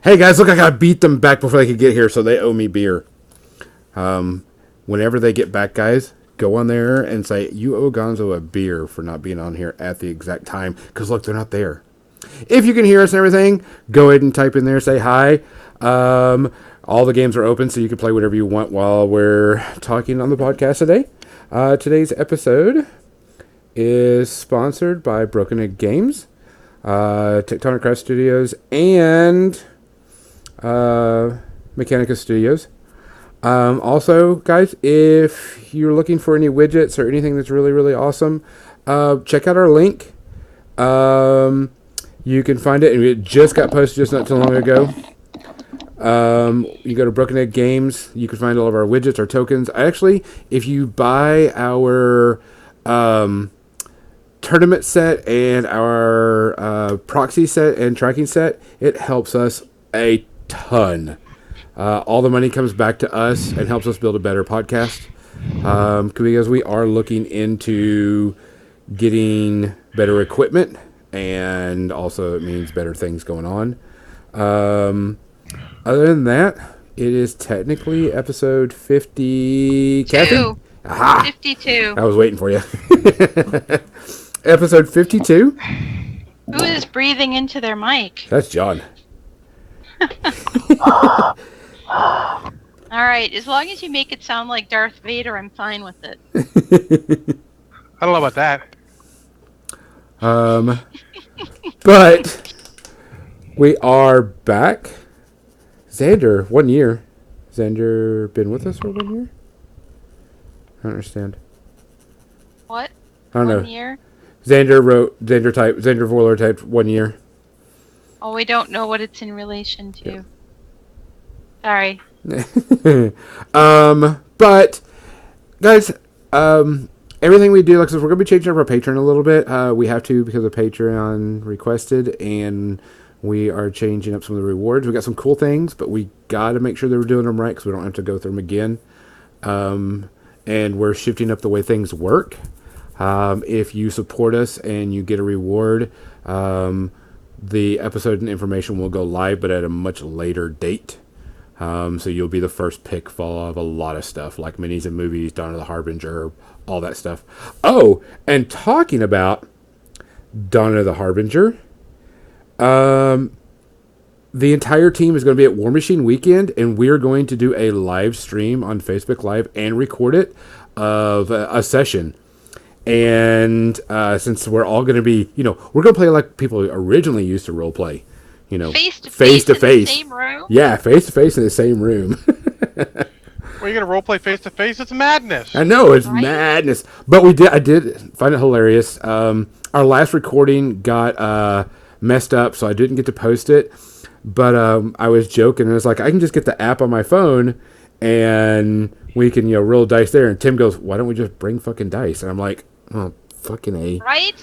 Hey guys, look, I gotta beat them back before they could get here, so they owe me beer. Whenever they get back, guys, go on there and say, you owe Gonzo a beer for not being on here at the exact time. Because look, they're not there. If you can hear us and everything, go ahead and type in there, say hi. All the games are open, so you can play whatever you want while we're talking on the podcast today. Today's episode is sponsored by Broken Egg Games, Tectonic Craft Studios, and Mechanica Studios. Also, guys, if you're looking for any widgets or anything that's really, really awesome, check out our link. You can find it, and it just got posted just not too long ago. You go to Broken Egg Games, you can find all of our widgets, our tokens. Actually, if you buy our tournament set and our proxy set and tracking set, it helps us a ton. All the money comes back to us and helps us build a better podcast. Because we are looking into getting better equipment, and also it means better things going on. Other than that, it is technically episode 50. Kathy? Aha! 52. I was waiting for you. Episode 52. Who is breathing into their mic? That's John. All right, as long as you make it sound like Darth Vader, I'm fine with it. I don't know about that. But we are back. Xander, 1 year. Xander been with us for 1 year? I don't understand. What? I don't know. 1 year? Xander Voiler typed 1 year. Oh, we don't know what it's in relation to. Yeah. Sorry. But guys, everything we do, like, so we're gonna be changing up our Patreon a little bit. We have to because of Patreon requested, and we are changing up some of the rewards. We got some cool things, but we got to make sure that we're doing them right because we don't have to go through them again. And we're shifting up the way things work. If you support us and you get a reward, the episode and information will go live, but at a much later date. So you'll be the first pick for of a lot of stuff, like minis and movies, Dawn of the Harbinger, all that stuff. Oh, and talking about Dawn of the Harbinger, the entire team is going to be at War Machine Weekend, and we're going to do a live stream on Facebook Live and record it of a session. And since we're all going to be, we're going to play like people originally used to role play. Face to face. In the same room? Yeah, face to face in the same room. Are you gonna roleplay face to face? It's madness. I know, it's madness. But I did find it hilarious. Our last recording got messed up, so I didn't get to post it. But I was joking, and I was like, I can just get the app on my phone, and we can roll dice there. And Tim goes, why don't we just bring fucking dice? And I'm like, oh, fucking A. Right?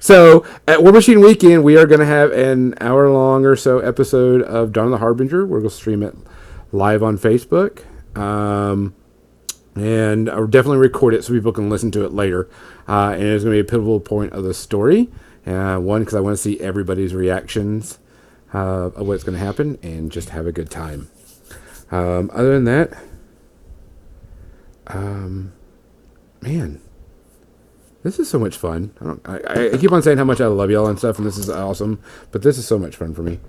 So, at War Machine Weekend, we are going to have an hour-long or so episode of Dawn of the Harbinger. We're going to stream it live on Facebook. And I'll definitely record it so people can listen to it later. And it's going to be a pivotal point of the story. One, because I want to see everybody's reactions of what's going to happen and just have a good time. Other than that, man... This is so much fun. I keep on saying how much I love y'all and stuff, and this is awesome. But this is so much fun for me.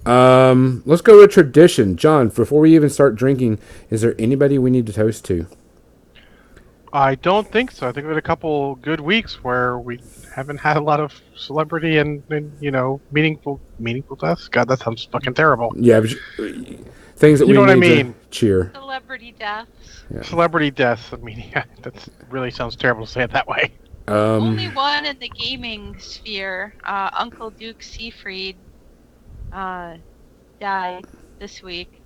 Let's go to tradition. John, before we even start drinking, is there anybody we need to toast to? I don't think so. I think we had a couple good weeks where we haven't had a lot of celebrity and meaningful deaths. God, that sounds fucking terrible. Yeah, things that we know what I need mean. to cheer. Celebrity deaths. Yeah. Celebrity deaths. I mean, yeah, that really sounds terrible to say it that way. Only one in the gaming sphere. Uncle Duke Seafried died this week,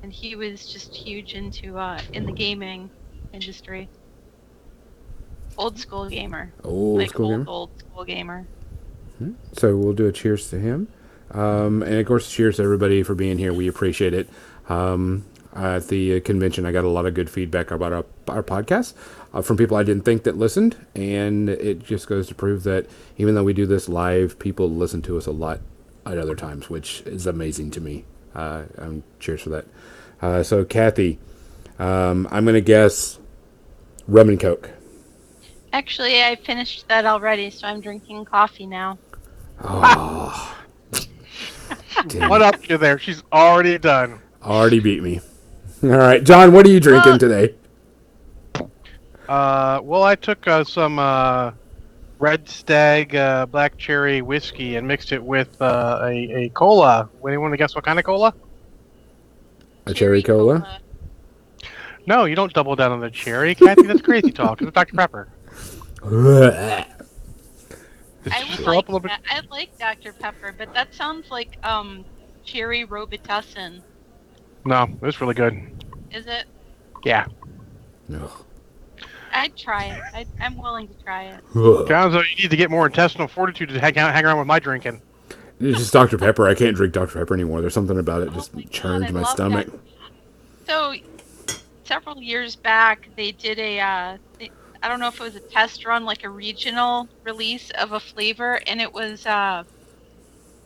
and he was just huge into in the gaming industry. Old school gamer. Old school gamer. So we'll do a cheers to him, and of course, cheers to everybody for being here. We appreciate it. at the convention. I got a lot of good feedback about our podcast from people I didn't think that listened, and it just goes to prove that even though we do this live, people listen to us a lot at other times, which is amazing to me. Cheers for that. So, Kathy, I'm going to guess rum and Coke. Actually, I finished that already, so I'm drinking coffee now. Oh. What up you there? She's already done. Already beat me. All right, John, what are you drinking today? Well, I took some Red Stag black cherry whiskey and mixed it with a cola. Anyone to guess what kind of cola? A cherry cola? No, you don't double down on the cherry, Kathy. That's crazy talk. It's Dr. Pepper. I like Dr. Pepper, but that sounds like cherry Robitussin. No, it's really good. Is it? Yeah. No. I'd try it. I'm willing to try it. Gonzo, you need to get more intestinal fortitude to hang around with my drinking. It's just Dr. Pepper. I can't drink Dr. Pepper anymore. There's something about it just churns my stomach. That. So, several years back, they did I don't know if it was a test run, like a regional release of a flavor, and it was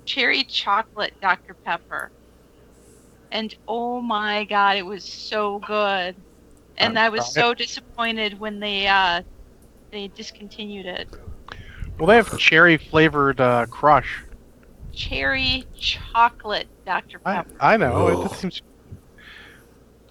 cherry chocolate Dr. Pepper. And oh my god, it was so good. And I was so disappointed when they discontinued it. Well, they have cherry flavored Crush. Cherry chocolate Dr. Pepper. I know. It seems...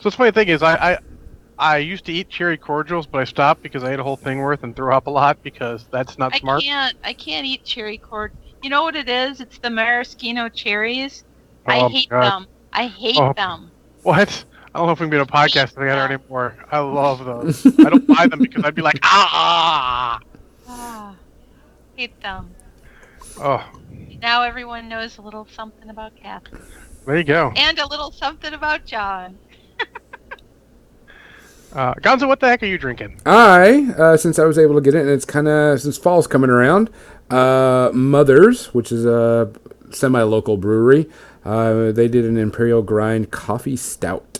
So the funny thing is, I used to eat cherry cordials, but I stopped because I ate a whole thing worth and threw up a lot because that's not smart. I can't eat cherry cordial. You know what it is? It's the maraschino cherries. Oh, I hate them. I hate them. What? I don't know if we can be on a podcast together anymore. I love those. I don't buy them because I'd be like, hate them. Oh. Now everyone knows a little something about Kathy. There you go. And a little something about John. Gonzo, what the heck are you drinking? Since I was able to get it, and it's kind of, since fall's coming around, Mother's, which is a semi-local brewery, they did an Imperial Grind coffee stout.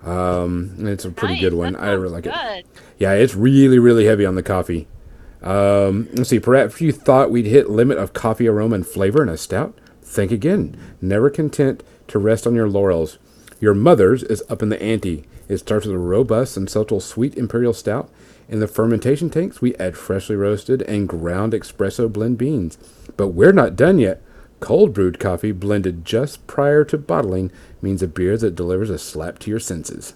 And it's a pretty good one. I really like it. Yeah, it's really, really heavy on the coffee. Let's see, perhaps you thought we'd hit limit of coffee aroma and flavor in a stout? Think again. Never content to rest on your laurels. Your Mother's is up in the ante. It starts with a robust and subtle sweet imperial stout. In the fermentation tanks, we add freshly roasted and ground espresso blend beans. But we're not done yet. Cold brewed coffee blended just prior to bottling means a beer that delivers a slap to your senses.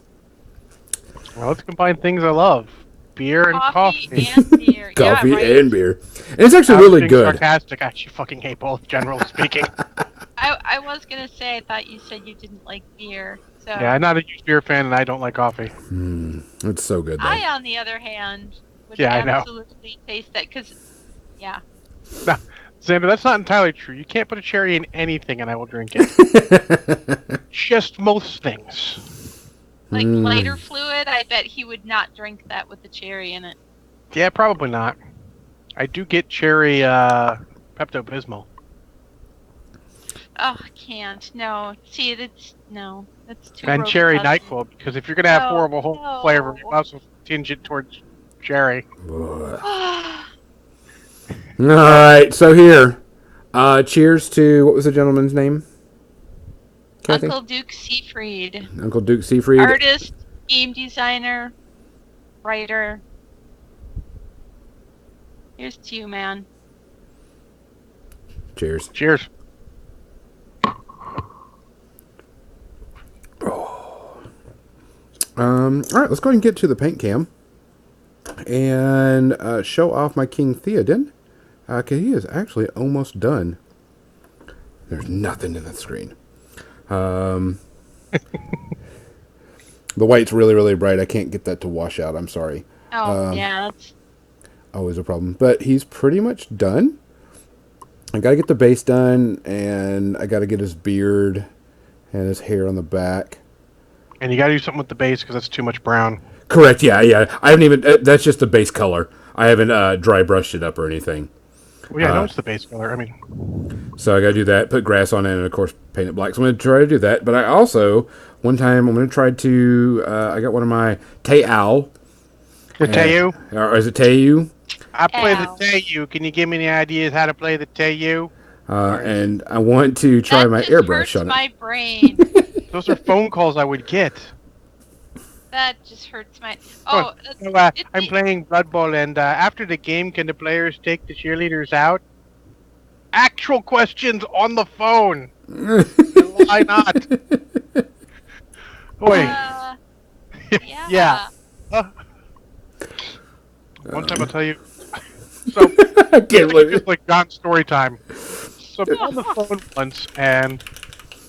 Well, let's combine things I love. Beer and coffee. And beer. Coffee and beer. And it's actually really good. Sarcastic. I actually fucking hate both, generally speaking. I was going to say, I thought you said you didn't like beer. So. Yeah, I'm not a huge beer fan, and I don't like coffee. It's so good, though. I, on the other hand, would absolutely taste that, because, yeah. No, Xander, that's not entirely true. You can't put a cherry in anything, and I will drink it. Just most things. Like lighter fluid, I bet he would not drink that with the cherry in it. Yeah, probably not. I do get cherry Pepto-Bismol. Oh, I can't. No. See, that's too. And cherry NyQuil, because if you're gonna have horrible whole flavor, you also tinge it towards cherry. All right, so here, cheers to, what was the gentleman's name? Kathy? Uncle Duke Seafried. Uncle Duke Seafried. Artist, game designer, writer. Here's to you, man. Cheers. Cheers. All right, let's go ahead and get to the paint cam and show off my King Theoden, because he is actually almost done. There's nothing in the screen. The white's really, really bright. I can't get that to wash out. I'm sorry. Oh, yeah, that's always a problem. But he's pretty much done. I got to get the base done, and I got to get his beard and his hair on the back. And you got to do something with the base because that's too much brown. Correct. Yeah. I haven't even. That's just the base color. I haven't dry brushed it up or anything. Well, yeah, I know it's the base color. I mean, So I got to do that, put grass on it, and of course paint it black. So I'm going to try to do that. But I also, one time, I'm going to try to, I got one of my Te'au. the Teu. Or is it Teu? I play the Ow. Teu. Can you give me any ideas how to play the Teu? And I want to try That my just airbrush hurts on it. my brain. Those are phone calls I would get. That just hurts my. Oh, Oh, so, it, I'm playing Blood Bowl, and after the game, can the players take the cheerleaders out? Actual questions on the phone. Why not? Wait. yeah. Yeah. Uh, one time I'll tell you. So I can't believe it's it. like John's story time. So I'm on the phone once, and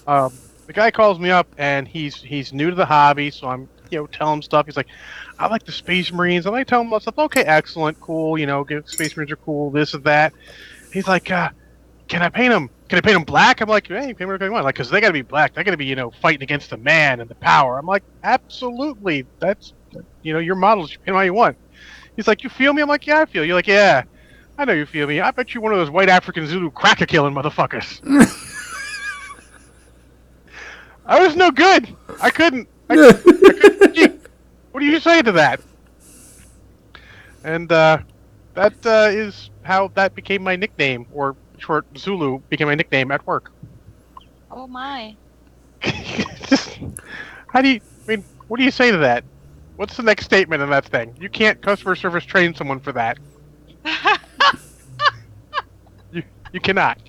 the guy calls me up, and he's new to the hobby, so I'm telling him stuff. He's like, I like the Space Marines. I'm like telling him stuff. Okay, excellent, cool. Space Marines are cool. This and that. He's like, can I paint them? Can I paint them black? I'm like, hey, paint whatever you want. Like, because they got to be black. They got to be fighting against the man and the power. I'm like, absolutely. That's your models. You paint them how you want. He's like, you feel me? I'm like, yeah, I feel you. Like, yeah, I know you feel me. I bet you're one of those white African Zulu cracker killing motherfuckers. I was no good. I couldn't. I couldn't speak. What do you say to that? And that is how that became my nickname, or short Zulu became my nickname at work. Oh my. Just, how do you? I mean, what do you say to that? What's the next statement in that thing? You can't customer service train someone for that. You cannot.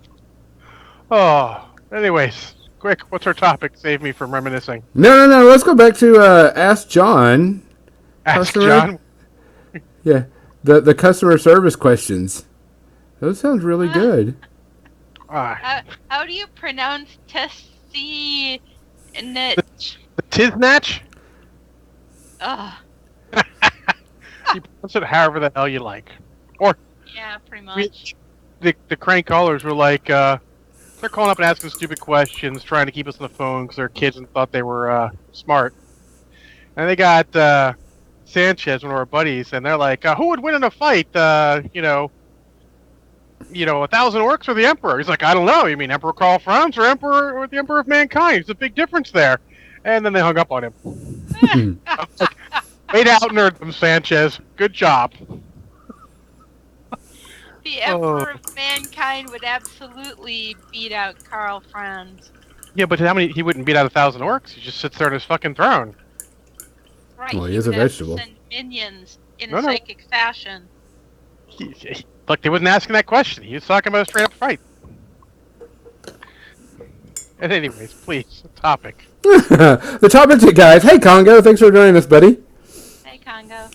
Oh, anyways, quick. What's our topic? Save me from reminiscing. No. Let's go back to Ask John. Ask Customer? John. Yeah, the customer service questions. Those sound really good. How do you pronounce Tessie? The Tiznatch? Ugh. You pronounce it however the hell you like. Or Yeah, pretty much. the crank callers were like, they're calling up and asking stupid questions, trying to keep us on the phone because they're kids and thought they were smart. And they got Sanchez, one of our buddies, and they're like, who would win in a fight? 1,000 orcs or the Emperor? He's like, I don't know. You mean Emperor Karl Franz or Emperor or the Emperor of Mankind? There's a big difference there. And then they hung up on him. I was like, way to out-nerd them, Sanchez. Good job. The Emperor of Mankind would absolutely beat out Karl Franz. Yeah, but he wouldn't beat out 1,000 orcs. He just sits there on his fucking throne. Right. Well, he is a would have to vegetable. Send minions in No, a no. psychic fashion. Look, they wasn't asking that question. He was talking about a straight-up fight. And anyways, please, topic. The topic, guys. Hey, Congo. Thanks for joining us, buddy. Hey, Congo.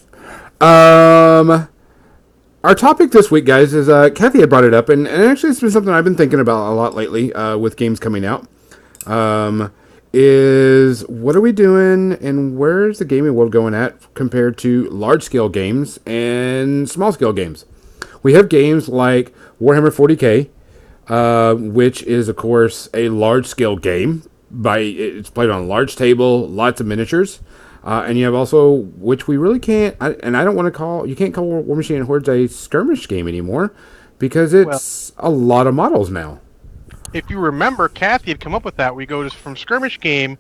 Our topic this week, guys, is Kathy had brought it up, and actually it's been something I've been thinking about a lot lately with games coming out. Is what are we doing, and where's the gaming world going at compared to large-scale games and small-scale games? We have games like Warhammer 40K, which is, of course, a large-scale game. It's played on a large table, lots of miniatures. And you have also, which we really can't, and I don't want to call, you can't call War Machine and Hordes a skirmish game anymore because it's a lot of models now. If you remember, Kathy had come up with that. We go from skirmish game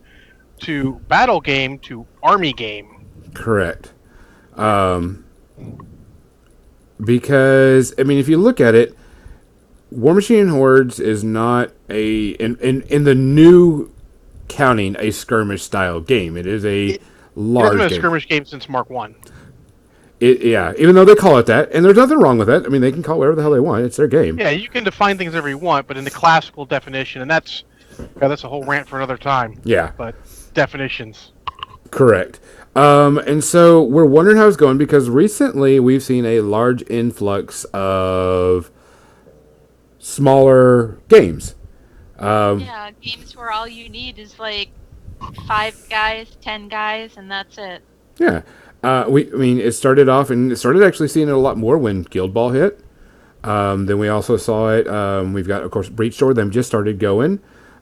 to battle game to army game. Correct. Because, I mean, if you look at it, War Machine and Hordes is not in the new counting, a skirmish style game. It is a large It hasn't been a game. skirmish game since Mark 1. Yeah, even though they call it that, and there's nothing wrong with that. I mean, they can call it whatever the hell they want. It's their game. Yeah, you can define things however you want, but in the classical definition, and that's a whole rant for another time. Yeah. But definitions. Correct. And so we're wondering how it's going because recently we've seen a large influx of smaller games. Yeah, games where all you need is like 5 guys, 10 guys, and that's it. Yeah. It started off, and it started actually seeing it a lot more when Guild Ball hit. Then we also saw it. We've got, of course, Breachstore. Them just started going.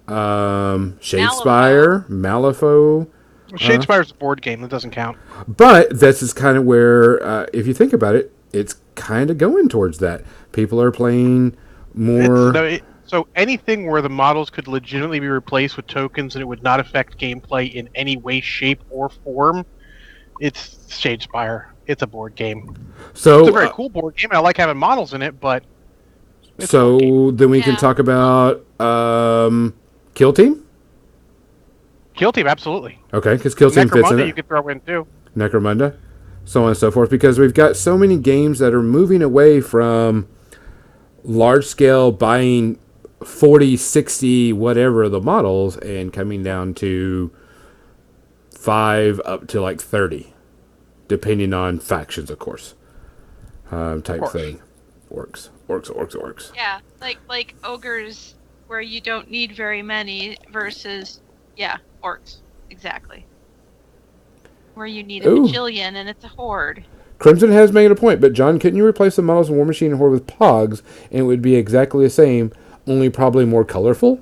Shadespire, Malifaux. Shadespire's a board game. That doesn't count. But this is kind of where, if you think about it, it's kind of going towards that. People are playing more. So anything where the models could legitimately be replaced with tokens and it would not affect gameplay in any way, shape, or form, it's Shadespire. It's a board game. So It's a very cool board game, and I like having models in it, but it's a board game. so then we can Yeah. talk about Kill Team. Kill Team, absolutely. Okay, because Kill Team fits in Necromunda it. you could throw in too. Necromunda, so on and so forth. Because we've got so many games that are moving away from large scale buying 40, 60, whatever the models, and coming down to 5 up to like 30, depending on factions, of course. Type course. thing. Orcs. Yeah, like ogres where you don't need very many versus orcs. Exactly. Where you need a Ooh. bajillion and it's a horde. Crimson has made a point, but John, couldn't you replace the models in War Machine and Horde with Pogs, and it would be exactly the same, only probably more colorful?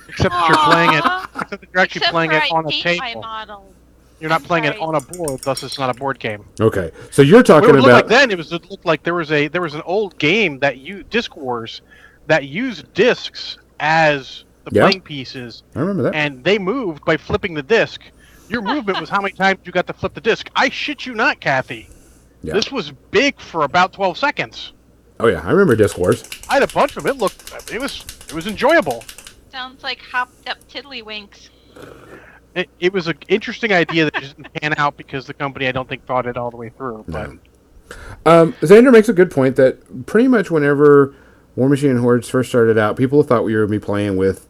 Except that you're playing it. Aw. Except that you're actually Except playing for it I on a hate my table. model. You're not I'm playing it sorry. on a board, thus it's not a board game. Okay, so you're What talking it would look about like then, it looked like there was an old game that Disc Wars that used discs as the Yeah. playing pieces, I remember that. and they moved by flipping the disc. Your movement was how many times you got to flip the disc. I shit you not, Kathy. Yeah. This was big for about 12 seconds. Oh yeah, I remember Disc Wars. I had a bunch of them. It was enjoyable. Sounds like hopped up tiddlywinks. It was an interesting idea that just didn't pan out because the company I don't think thought it all the way through. But Xander makes a good point that pretty much whenever War Machine and Hordes first started out, people thought we were going to be playing with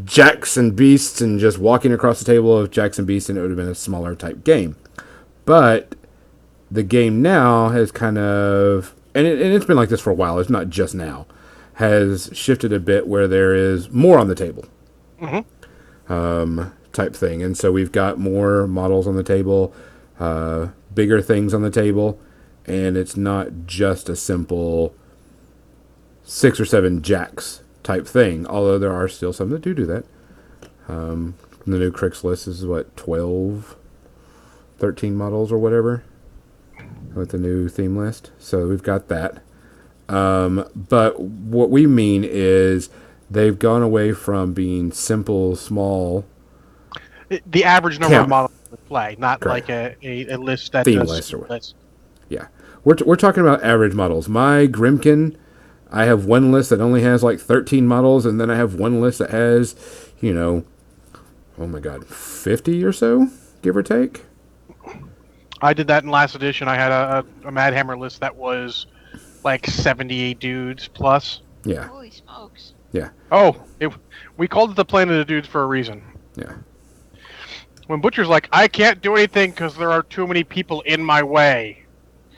Jacks and Beasts and just walking across the table of Jacks and Beasts, and it would have been a smaller type game. But the game now has kind of, and it's been like this for a while, it's not just now, has shifted a bit where there is more on the table. Type thing. And so we've got more models on the table, bigger things on the table, and it's not just a simple 6 or 7 jacks type thing, although there are still some that do that. The new Crix list is what, 12, 13 models or whatever with the new theme list. So we've got that. But what we mean is they've gone away from being simple, small the average number Count. of models to play, not Correct. like a list that Theme does list or what. lists. Yeah. We're talking about average models. My Grimkin, I have one list that only has like 13 models, and then I have one list that has, oh my god, 50 or so, give or take. I did that in last edition. I had a Mad Hammer list that was like 78 dudes plus. Yeah. Holy smokes. Yeah. Oh, we called it the Planet of Dudes for a reason. Yeah. When Butcher's like, I can't do anything because there are too many people in my way.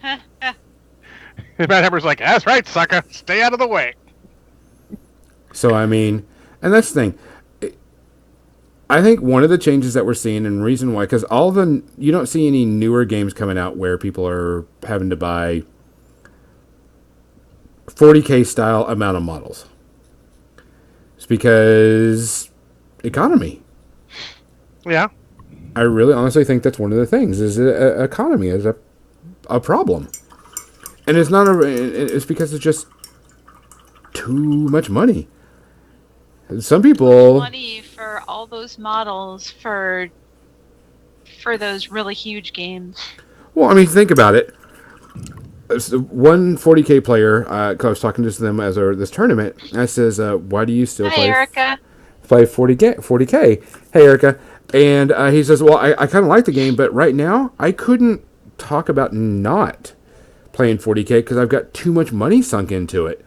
Mad Hammer's like, that's right, sucker. Stay out of the way. So, I mean, and that's the thing. I think one of the changes that we're seeing, and reason why, because you don't see any newer games coming out where people are having to buy 40K style amount of models. It's because economy. Yeah. I really honestly think that's one of the things, is economy is a problem. And it's not it's because it's just too much money. Some people Money for all those models for those really huge games. Well, I mean, think about it. One 40K player, 'cause I was talking to them as this tournament, and I says, why do you still Hi, Erica. play 40K? Hey, Erica. And he says, well, I kind of like the game, but right now, I couldn't talk about not playing 40K because I've got too much money sunk into it.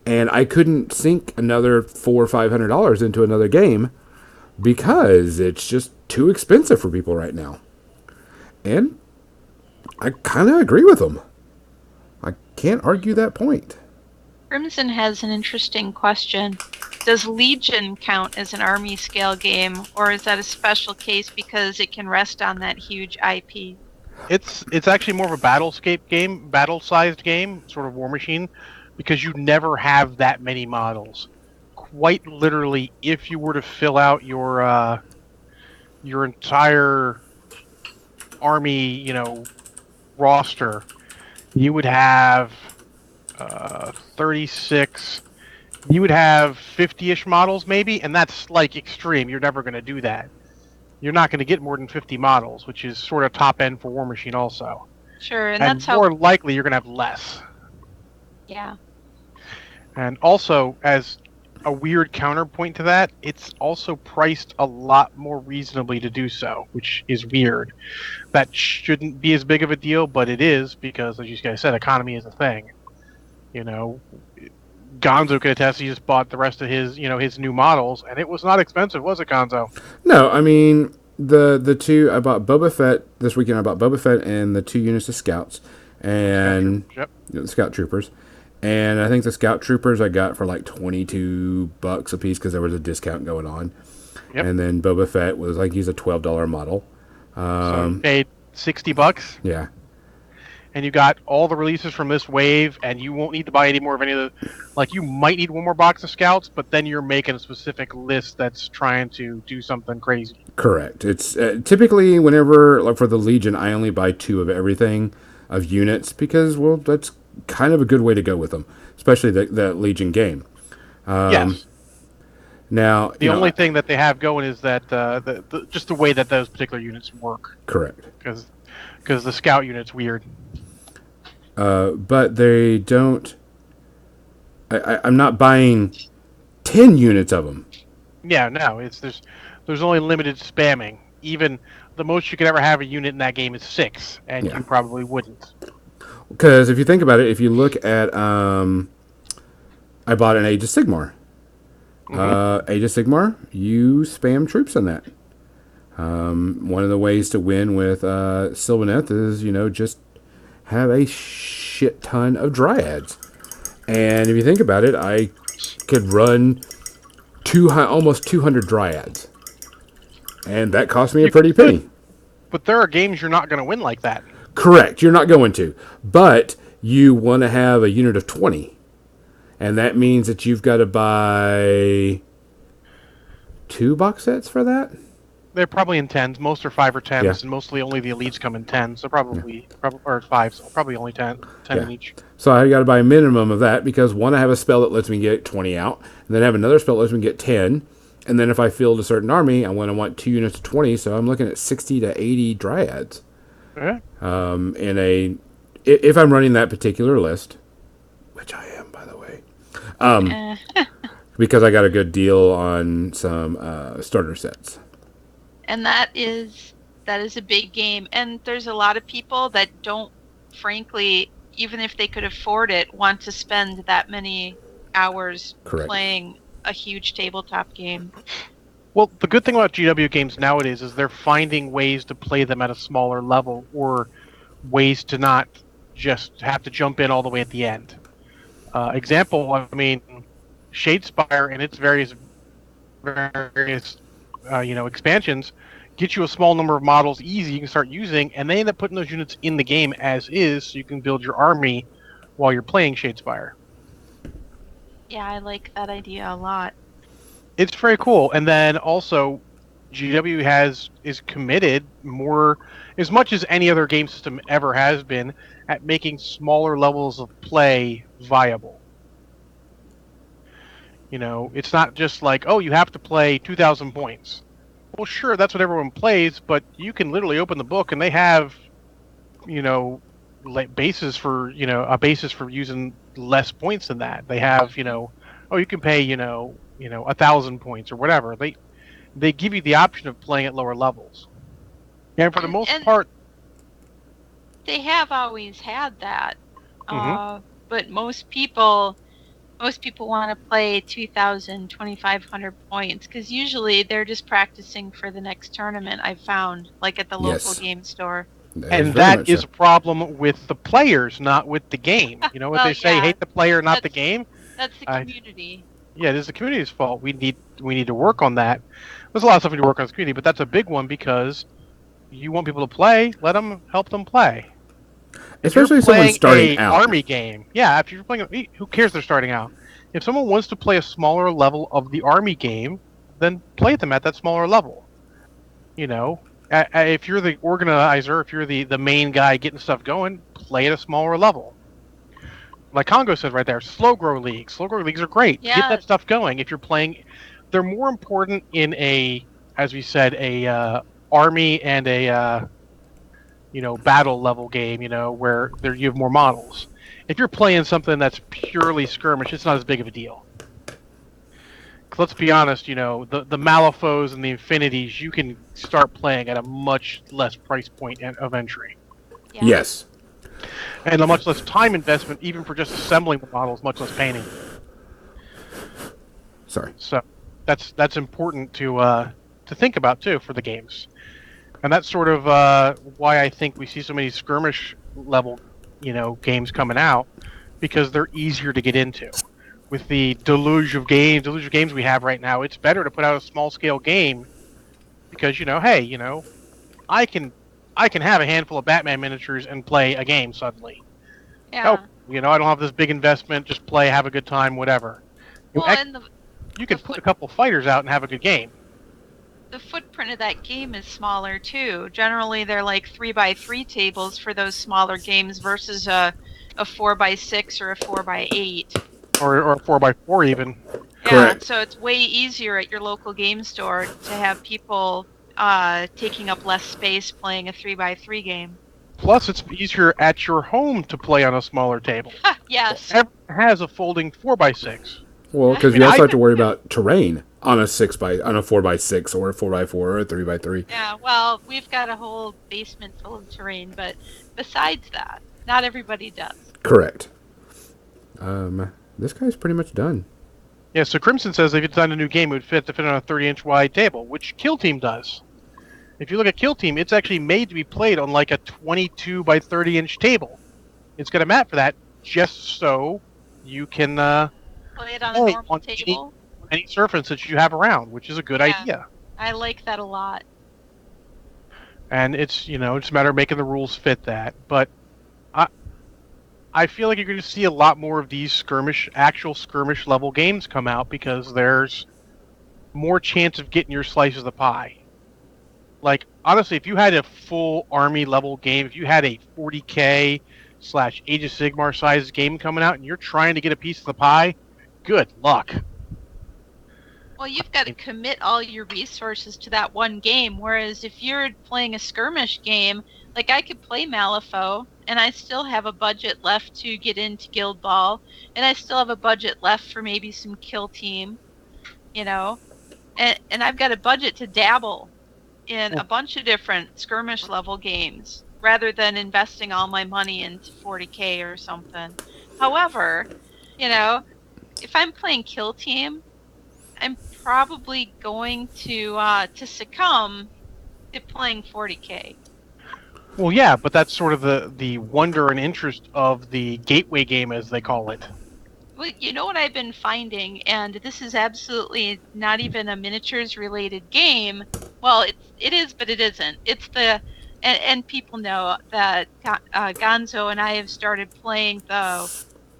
And I couldn't sink another $400 or $500 into another game because it's just too expensive for people right now. And I kind of agree with them. I can't argue that point. Crimson has an interesting question. Does Legion count as an army scale game, or is that a special case because it can rest on that huge IP? It's actually more of a battle-sized game, sort of War Machine, because you never have that many models. Quite literally, if you were to fill out your entire army, roster, you would have 36. You would have 50-ish models, maybe, and that's like extreme. You're never going to do that. You're not going to get more than 50 models, which is sort of top end for War Machine, also. Sure, and And that's how. more likely, you're going to have less. Yeah. And also, as a weird counterpoint to that, it's also priced a lot more reasonably to do so, which is weird. That shouldn't be as big of a deal, but it is because, as you guys said, economy is a thing. You know, Gonzo could attest he just bought the rest of his, his new models, and it was not expensive, was it, Gonzo? No, I mean the two I bought Boba Fett this weekend. I bought Boba Fett and the 2 units of scouts Scout and Troopers, yep. the scout troopers. And I think the scout troopers I got for like $22 a piece because there was a discount going on. Yep. And then Boba Fett was like he's a $12 model. So you paid $60, Yeah, and you got all the releases from this wave, and you won't need to buy any more of any of the. Like, you might need one more box of scouts, but then you're making a specific list that's trying to do something crazy. correct. It's typically whenever like for the Legion, I only buy 2 of everything of units because well that's kind of a good way to go with them, especially the Legion game. Yes. Now The only thing that they have going is that just the way that those particular units work, correct. because the scout unit's weird. But they don't. I'm not buying 10 units of them. Yeah, no, there's only limited spamming. Even the most you could ever have a unit in that game is 6, and Yeah. you probably wouldn't. Because if you think about it, if you look at, I bought an Age of Sigmar. Age of Sigmar, you spam troops on that. One of the ways to win with Sylvaneth is, just have a shit ton of dryads. And if you think about it, I could run almost 200 dryads. And that cost me a pretty penny. But there are games you're not going to win like that. Correct. You're not going to. But you want to have a unit of 20. And that means that you've got to buy 2 box sets for that? They're probably in 10s. Most are 5 or 10s, Yeah. and mostly only the elites come in 10s. So probably or 5s. Probably only 10 Yeah. in each. So I got to buy a minimum of that because one, I have a spell that lets me get 20 out. And then I have another spell that lets me get 10. And then if I field a certain army, I want 2 units of 20. So I'm looking at 60 to 80 dryads. Yeah. If I'm running that particular list, which I am, by the way, because I got a good deal on some starter sets. And that is a big game. And there's a lot of people that don't, frankly, even if they could afford it, want to spend that many hours Correct. playing a huge tabletop game. Well, the good thing about GW games nowadays is they're finding ways to play them at a smaller level, or ways to not just have to jump in all the way at the end. Example, I mean, Shadespire and its various expansions get you a small number of models easy you can start using, and they end up putting those units in the game as is, so you can build your army while you're playing Shadespire. Yeah, I like that idea a lot. It's very cool. And then also, GW is committed more, as much as any other game system ever has been, at making smaller levels of play viable. It's not just like, oh, you have to play 2,000 points. Well, sure, that's what everyone plays, but you can literally open the book and they have, basis for, a basis for using less points than that. They have, oh, you can pay, 1,000 points or whatever. They give you the option of playing at lower levels. And for the most part, they have always had that. Mm-hmm. But most people want to play 2,000, 2,500 points because usually they're just practicing for the next tournament. I've found, like at the local game store. And that is a problem with the players, not with the game. You know what they say: hate the player, not the game. That's the community. Yeah, it is the community's fault. We need to work on that. There's a lot of stuff we need to work on as a community, but that's a big one because you want people to play. Let them help them play. Especially if someone's starting out. Army game. Yeah, if you're playing, who cares they're starting out? If someone wants to play a smaller level of the army game, then play them at that smaller level. If you're the organizer, if you're the main guy getting stuff going, play at a smaller level. Like Congo said right there, slow grow leagues. Slow grow leagues are great. Get that Yes. stuff going. If you're playing, they're more important in a, as we said, a army and a battle level game. Where there you have more models. If you're playing something that's purely skirmish, it's not as big of a deal. Let's be honest, the Malifaux and the Infinities, you can start playing at a much less price point of entry. Yeah. Yes. And a much less time investment, even for just assembling the models, much less painting. Sorry. So that's important to think about too for the games, and that's sort of why I think we see so many skirmish level, games coming out, because they're easier to get into. With the deluge of games we have right now, it's better to put out a small scale game because hey, I can have a handful of Batman miniatures and play a game suddenly. Yeah. I don't have this big investment. Just play, have a good time, whatever. Well, and You can put a couple fighters out and have a good game. the footprint of that game is smaller too. Generally, they're like 3x3 tables for those smaller games versus a 4x6 or a 4x8. Or a 4x4 even. Yeah, Correct. so it's way easier at your local game store to have people taking up less space playing a 3x3 game. Plus, it's easier at your home to play on a smaller table. Yes. Everyone has a folding 4x6. Well, because I mean, you also I- have to worry about terrain on a 4x6 or a 4x4 or a 3x3. Yeah, well, we've got a whole basement full of terrain, but besides that, not everybody does. Correct. This guy's pretty much done. Yeah, so Crimson says if you designed a new game, it would fit on a 30-inch wide table, which Kill Team does. If you look at Kill Team, it's actually made to be played on like a 22 by 30-inch table. It's got a mat for that, just so you can Play it on a normal table. any surface that you have around, which is a good idea. I like that a lot. And it's it's a matter of making the rules fit that. But I feel like you're going to see a lot more of these actual skirmish level games come out because there's more chance of getting your slice of the pie. Like honestly, if you had a full army level game, if you had a 40K / Age of Sigmar size game coming out, and you're trying to get a piece of the pie, good luck. Well, you've got to commit all your resources to that one game, whereas if you're playing a skirmish game, like I could play Malifaux, and I still have a budget left to get into Guild Ball, and I still have a budget left for maybe some Kill Team, and I've got a budget to dabble in a bunch of different skirmish level games, rather than investing all my money into 40K or something. However, if I'm playing Kill Team, I'm probably going to succumb to playing 40K. Well, yeah, but that's sort of the wonder and interest of the gateway game, as they call it. Well, you know what I've been finding, and this is absolutely not even a miniatures related game. Well, it is, but it isn't. It's and people know that Gonzo and I have started playing the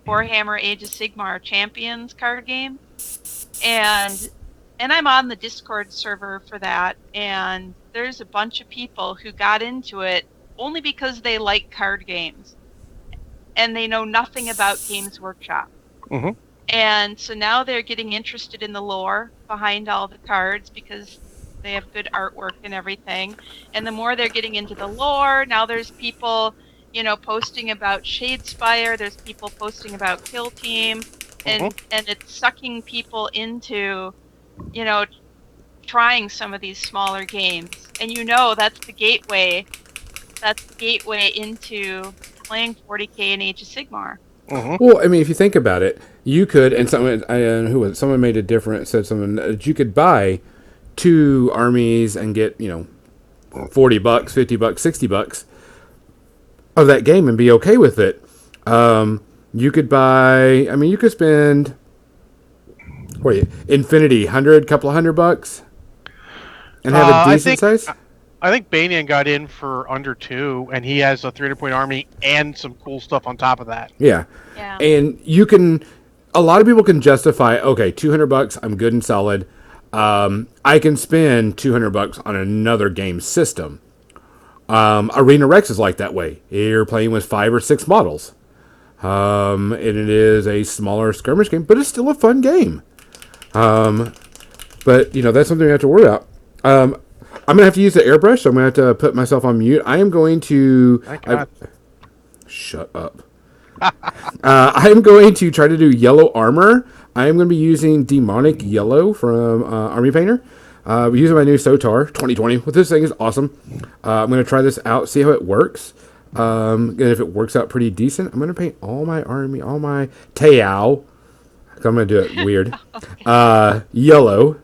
Warhammer Age of Sigmar Champions card game, and I'm on the Discord server for that, and there's a bunch of people who got into it only because they like card games, and they know nothing about Games Workshop. Mm-hmm. And so now they're getting interested in the lore behind all the cards because they have good artwork and everything. And the more they're getting into the lore, now there's people, posting about Shadespire. There's people posting about Kill Team, and it's sucking people into, trying some of these smaller games. And that's the gateway. That's the gateway into playing 40K and Age of Sigmar. Mm-hmm. Well, I mean, if you think about it, you could, and someone made a difference, said something that you could buy 2 armies and get, $40, $50, $60 of that game and be okay with it. You could buy, you could spend, Infinity, couple $100 and have a decent size? I think Banyan got in for under 2, and he has a 300-point army and some cool stuff on top of that. Yeah. And a lot of people can justify, okay, $200, I'm good and solid. I can spend $200 on another game system. Arena Rex is like that way. You're playing with 5 or 6 models. And it is a smaller skirmish game, but it's still a fun game. But, that's something I have to worry about. I'm going to have to use the airbrush, so I'm going to have to put myself on mute. I am going to... Thank God. Shut up. I am going to try to do yellow armor. I am going to be using Demonic Yellow from Army Painter. Using my new Sotar 2020. This thing is awesome. I'm going to try this out, see how it works. And if it works out pretty decent, I'm going to paint all my army, all my Teao. I'm going to do it weird. Yellow.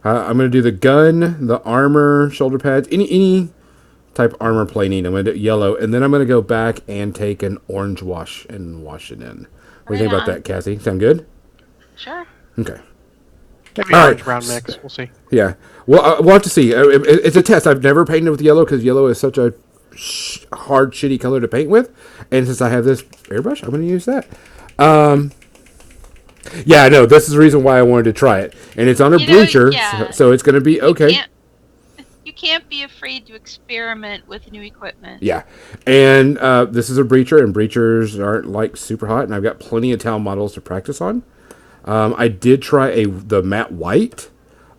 I'm going to do the gun, the armor, shoulder pads, any type armor plating. I'm going to do yellow, and then I'm going to go back and take an orange wash and wash it in. What do you think about that, Cassie? Sound good? Sure. Okay. Maybe an orange brown mix. We'll see. Yeah. Well, we'll have to see. It's a test. I've never painted with yellow because yellow is such a hard, shitty color to paint with. And since I have this airbrush, I'm going to use that. Yeah, I know. This is the reason why I wanted to try it. And it's on a bleacher, so it's going to be okay. You can't be afraid to experiment with new equipment. Yeah. And this is a breacher, and breachers aren't like super hot, and I've got plenty of town models to practice on. I did try the matte white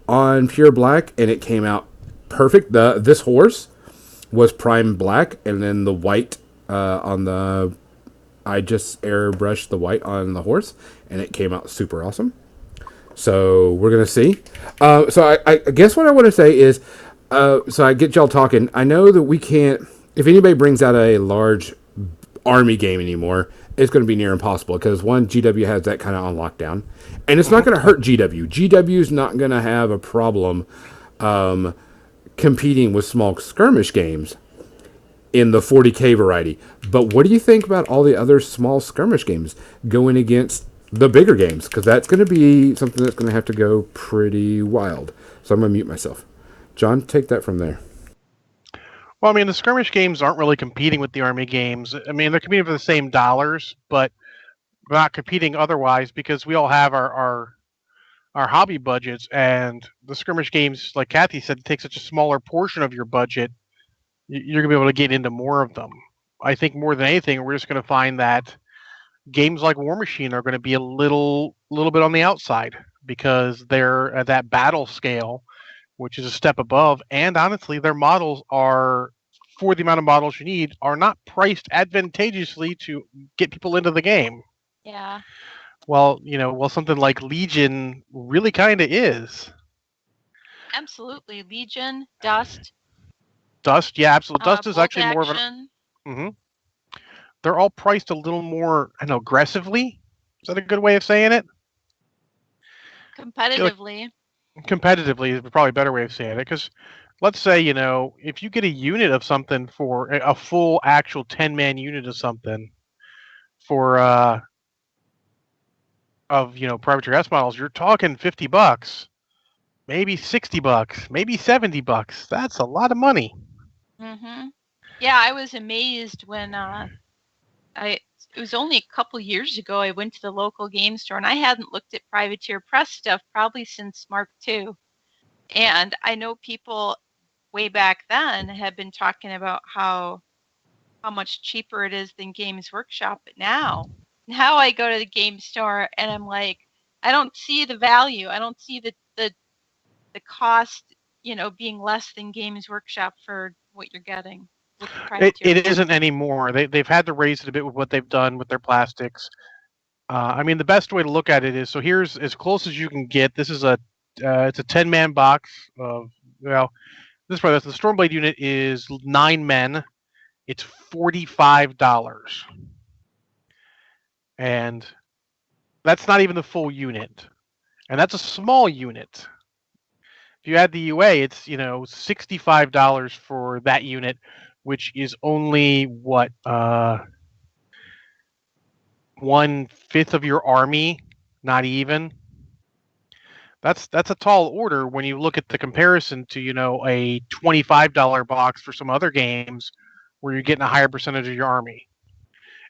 on pure black, and it came out perfect. This horse was prime black, and then the white I just airbrushed the white on the horse, and it came out super awesome. So we're gonna see. So I guess what I want to say is, so I get y'all talking. I know that we can't. If anybody brings out a large army game anymore, it's going to be near impossible because one, GW has that kind of on lockdown, and it's not going to hurt GW. GW is not going to have a problem competing with small skirmish games in the 40K variety. But what do you think about all the other small skirmish games going against the bigger games? Because that's going to be something that's going to have to go pretty wild. So I'm going to mute myself. John, take that from there. Well, I mean, the skirmish games aren't really competing with the army games. I mean, they're competing for the same dollars, but not competing otherwise because we all have our hobby budgets, and the skirmish games, like Kathy said, take such a smaller portion of your budget. You're going to be able to get into more of them. I think more than anything, we're just going to find that games like War Machine are going to be a little bit on the outside because they're at that battle scale, which is a step above. And honestly, their models are, for the amount of models you need, are not priced advantageously to get people into the game. Yeah. Well, something like Legion really kind of is. Absolutely. Legion, Dust. Dust, yeah, absolutely. Dust is actually more of an... Mm-hmm. They're all priced a little more, aggressively. Is that a good way of saying it? Competitively. Competitively is probably a better way of saying it, because let's say, if you get a unit of something for a full actual 10-man unit of something for Privateer S models, you're talking $50, maybe $60, maybe $70. That's a lot of money. Mm-hmm. Yeah, I was amazed when it was only a couple years ago I went to the local game store, and I hadn't looked at Privateer Press stuff probably since Mark II. And I know people way back then had been talking about how much cheaper it is than Games Workshop, but now I go to the game store and I'm like, I don't see the value. I don't see the cost, being less than Games Workshop for what you're getting. It isn't anymore. They've had to raise it a bit with what they've done with their plastics. I mean, the best way to look at it is, so here's as close as you can get. This is it's a 10-man box of, the Stormblade unit is 9 men. It's $45. And that's not even the full unit. And that's a small unit. If you add the UA, it's, $65 for that unit, which is only, 1/5 of your army, not even. That's a tall order when you look at the comparison to, a $25 box for some other games where you're getting a higher percentage of your army.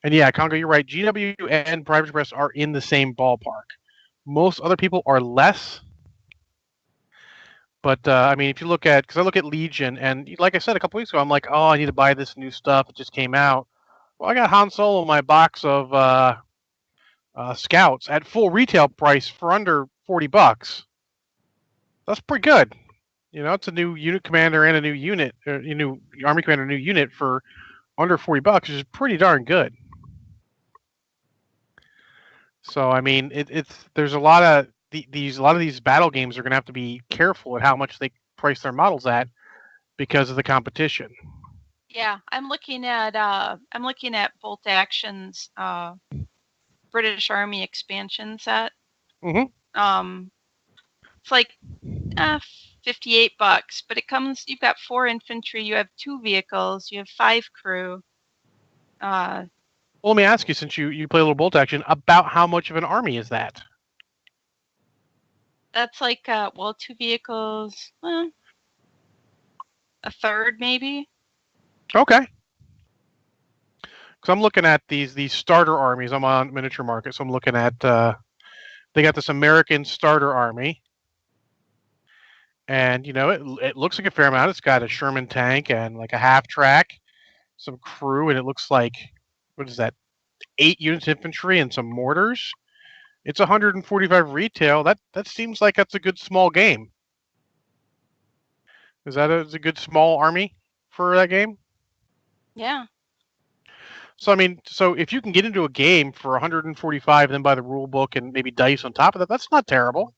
And yeah, Congo, you're right. GW and Private Press are in the same ballpark. Most other people are less. But I mean, if you look at, because I look at Legion, and like I said a couple weeks ago, I'm like, oh, I need to buy this new stuff. It just came out. Well, I got Han Solo in my box of Scouts at full retail price for under $40. That's pretty good. It's a new unit commander and a new unit, new army commander, new unit for under $40, which is pretty darn good. So I mean, there's a lot of these battle games are going to have to be careful at how much they price their models at because of the competition. Yeah, I'm looking at Bolt Action's British Army expansion set. Mm-hmm. It's like $58, but you've got 4 infantry, you have 2 vehicles, you have 5 crew. Well, let me ask you, since you play a little Bolt Action, about how much of an army is that? That's like 2 vehicles, a third maybe. Okay. Because I'm looking at these starter armies. I'm on Miniature Market, so I'm looking at they got this American starter army, and it looks like a fair amount. It's got a Sherman tank and like a half track, some crew, and it looks like, what is that, 8 units infantry and some mortars. It's 145 retail. That seems like that's a good small game. Is that a good small army for that game? Yeah. So I mean, if you can get into a game for 145, then buy the rule book and maybe dice on top of that, that's not terrible.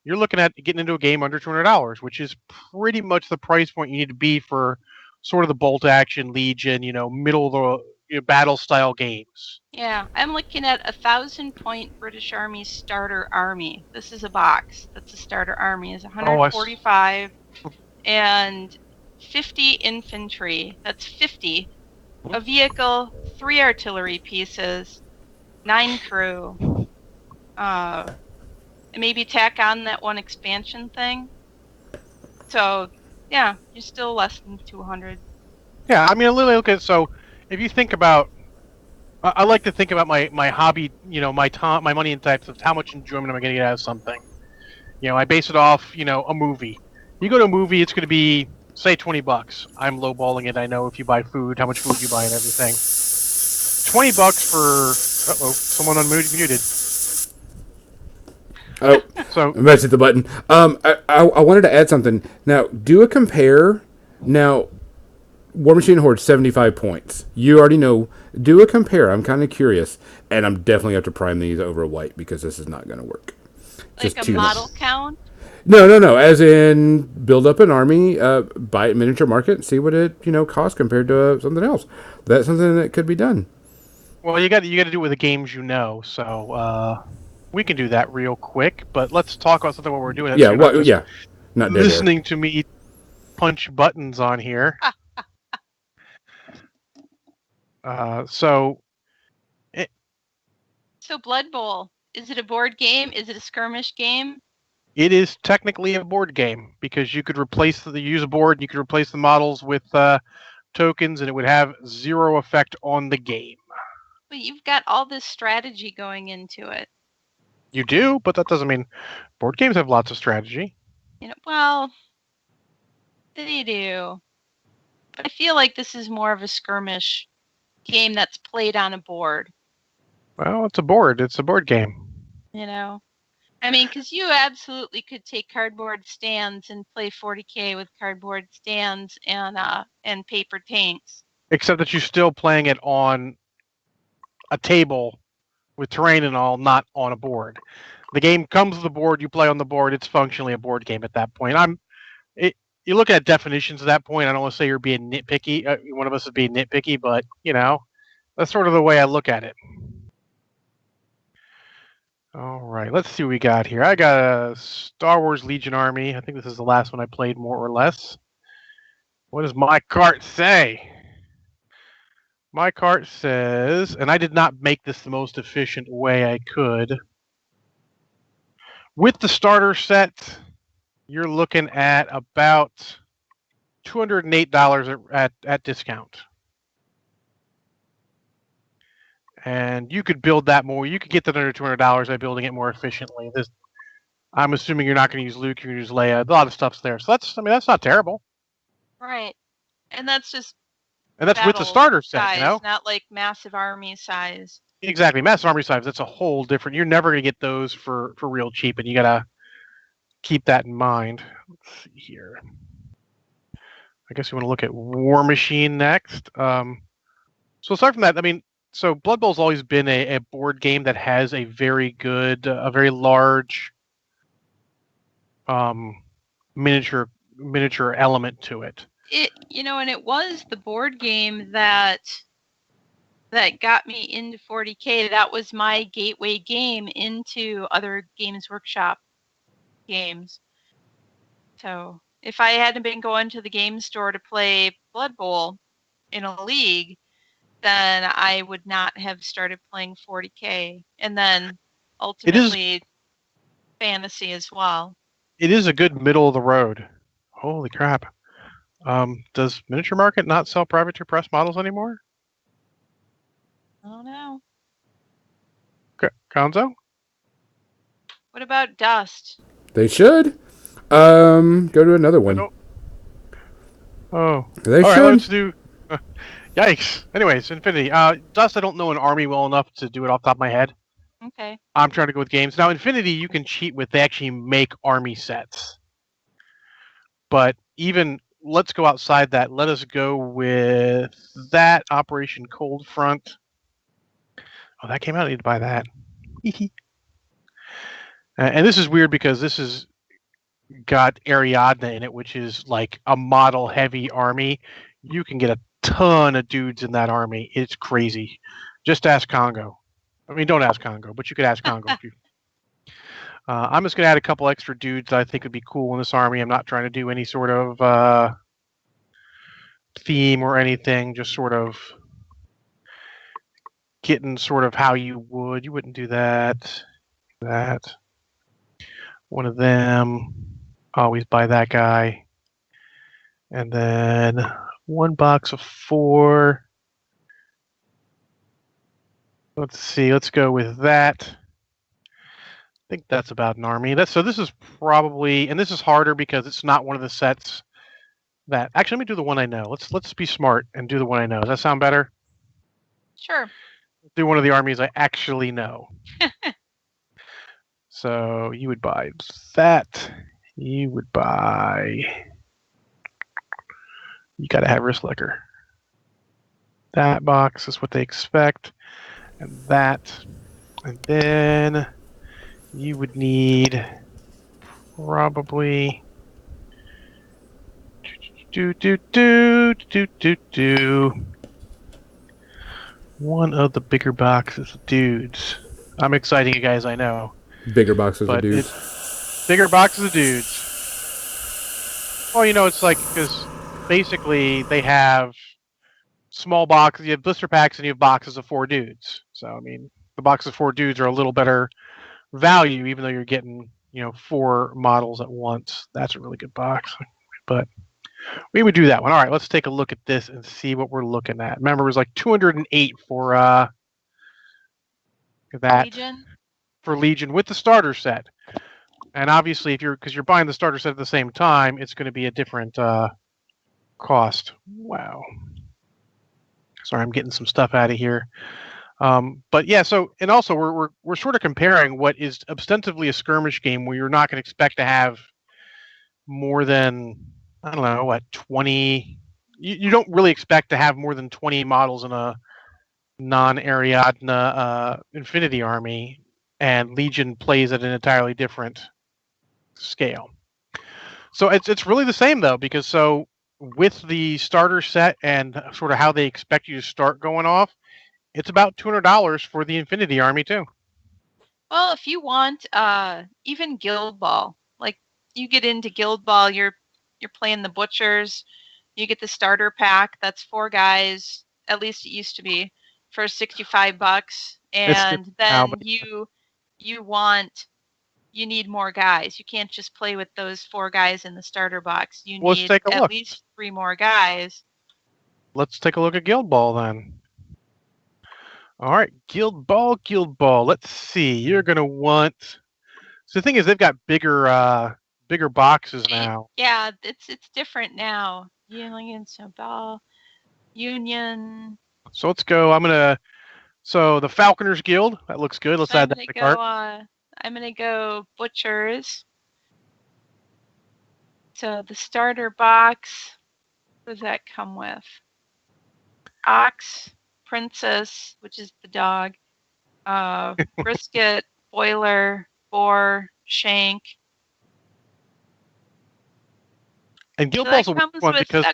You're looking at getting into a game under $200, which is pretty much the price point you need to be for sort of the Bolt Action, Legion, middle of the battle style games. Yeah, I'm looking at 1,000-point British Army starter army. This is a box. That's a starter army. Is 145 and 50 infantry. That's 50. A vehicle, 3 artillery pieces, 9 crew. Maybe tack on that 1 expansion thing. So, yeah, you're still less than 200. Yeah, I mean, a little. Okay, so if you think about, I like to think about my hobby, my time, my money in types of how much enjoyment am I going to get out of something. I base it off, a movie. You go to a movie, it's going to be, say, $20. I'm lowballing it. I know if you buy food, how much food you buy and everything. $20 for. Someone unmuted. Oh, so I messed hit the button. I wanted to add something. Now, do a compare. Now, War Machine Horde 75 points. You already know. Do a compare. I'm kind of curious, and I'm definitely have to prime these over a white because this is not going to work. Like a model count? No. As in, build up an army, buy it at Miniature Market, and see what it costs compared to something else. That's something that could be done. Well, you got to do it with the games so we can do that real quick. But let's talk about something while we're doing it. Yeah, not dead listening air. to me punch buttons on here. So Blood Bowl, is it a board game? Is it a skirmish game? It is technically a board game because you could use a board. You could replace the models with tokens, and it would have 0 effect on the game. But you've got all this strategy going into it. You do, but that doesn't mean board games have lots of strategy. Well, they do. But I feel like this is more of a skirmish game that's played on a board. Well, it's a board. It's a board game. I mean, because you absolutely could take cardboard stands and play 40K with cardboard stands and paper tanks. Except that you're still playing it on a table with terrain and all, not on a board. The game comes with the board. You play on the board. It's functionally a board game at that point. You look at definitions at that point. I don't want to say you're being nitpicky. One of us is being nitpicky, but that's sort of the way I look at it. All right, let's see what we got here. I got a Star Wars Legion Army. I think this is the last one I played, more or less. What does my cart say? My cart says, and I did not make this the most efficient way I could. With the starter set, you're looking at about $208 at discount. And you could build that more. You could get that under $200 by building it more efficiently. I'm assuming you're not going to use Luke. You're going to use Leia. A lot of stuff's there. So that's not terrible. Right. And that's just And that's with the battle starter set, size, not like massive army size. Exactly. Massive army size, that's a whole different. You're never going to get those for real cheap, and you got to keep that in mind. Let's see here. I guess we want to look at War Machine next. So aside from that, I mean, so Blood Bowl's always been a board game that has a very good, a very large miniature element to it. And it was the board game that got me into 40K. That was my gateway game into other Games Workshop games. So if I hadn't been going to the game store to play Blood Bowl in a league, then I would not have started playing 40K. And then ultimately fantasy as well. It is a good middle of the road. Holy crap. Does Miniature Market not sell privateer press models anymore? I don't know. Gonzo? What about Dust? They should. Go to another one. Oh. They All should. right, let's do... Yikes. Anyways, Infinity. Dust, I don't know an army well enough to do it off the top of my head. Okay. I'm trying to go with games. Now, Infinity, you can cheat with. They actually make army sets. But even... Let's go outside that. Let us go with that Operation Cold Front. Oh, that came out. I need to buy that. And this is weird because this has got Ariadne in it, which is like a model-heavy army. You can get a ton of dudes in that army. It's crazy. Just ask Congo. I mean, don't ask Congo, but you could ask Congo. If you... I'm just going to add a couple extra dudes that I think would be cool in this army. I'm not trying to do any sort of theme or anything. Just sort of getting sort of how you would. You wouldn't do that. That. One of them. Always buy that guy. And then one box of 4. Let's see. Let's go with that. I think that's about an army. So this is probably, and this is harder because it's not one of the sets that. Actually, let me do the one I know. Let's be smart and do the one I know. Does that sound better? Sure. Do one of the armies I actually know. So you would buy that. You would buy. You got to have Wristlicker. That box is what they expect. And that. And then you would need probably one of the bigger boxes of dudes. I'm exciting you guys, I know. Bigger boxes of dudes. Bigger boxes of dudes. Well, it's like, because basically they have small boxes. You have blister packs and you have boxes of 4 dudes. So, I mean, the boxes of 4 dudes are a little better value, even though you're getting, 4 models at once. That's a really good box. But we would do that one. All right, let's take a look at this and see what we're looking at. Remember, it was like 208 for that. Legion? For Legion with the starter set. And obviously, because you're buying the starter set at the same time, it's going to be a different cost. Wow. Sorry, I'm getting some stuff out of here. But yeah, so, and also we're sort of comparing what is ostensibly a skirmish game where you're not going to expect to have more than, I don't know, 20. You don't really expect to have more than 20 models in a non-Ariadne Infinity army, and Legion plays at an entirely different scale. So it's really the same though, because so with the starter set and sort of how they expect you to start going off, it's about $200 for the Infinity army too. Well, if you want even Guild Ball, like you get into Guild Ball, you're playing the Butchers, you get the starter pack, that's 4 guys, at least it used to be, for $65, and then you need more guys. You can't just play with those 4 guys in the starter box. You need at least 3 more guys. Let's take a look at Guild Ball then. All right, Guild Ball. Let's see. You're going to want So the thing is, they've got bigger boxes now. Yeah, it's different now. Union, Ball, Union. So let's go. So the Falconers Guild, that looks good. Let's add that to the cart. I'm gonna go Butchers. So the starter box, what does that come with? Ox, Princess, which is the dog, brisket, boiler, boar, shank. And Guild So Ball's a that weird comes one with because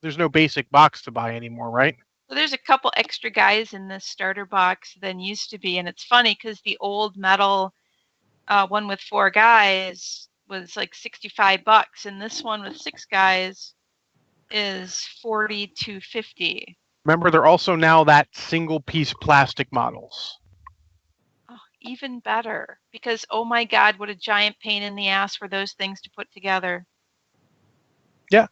there's no basic box to buy anymore, right? So there's a couple extra guys in this starter box than used to be, and it's funny because the old metal one with 4 guys was like $65, and this one with 6 guys is $40 to $50. Remember, they're also now that single piece plastic models. Oh, even better, because oh my god, what a giant pain in the ass for those things to put together. Yeah.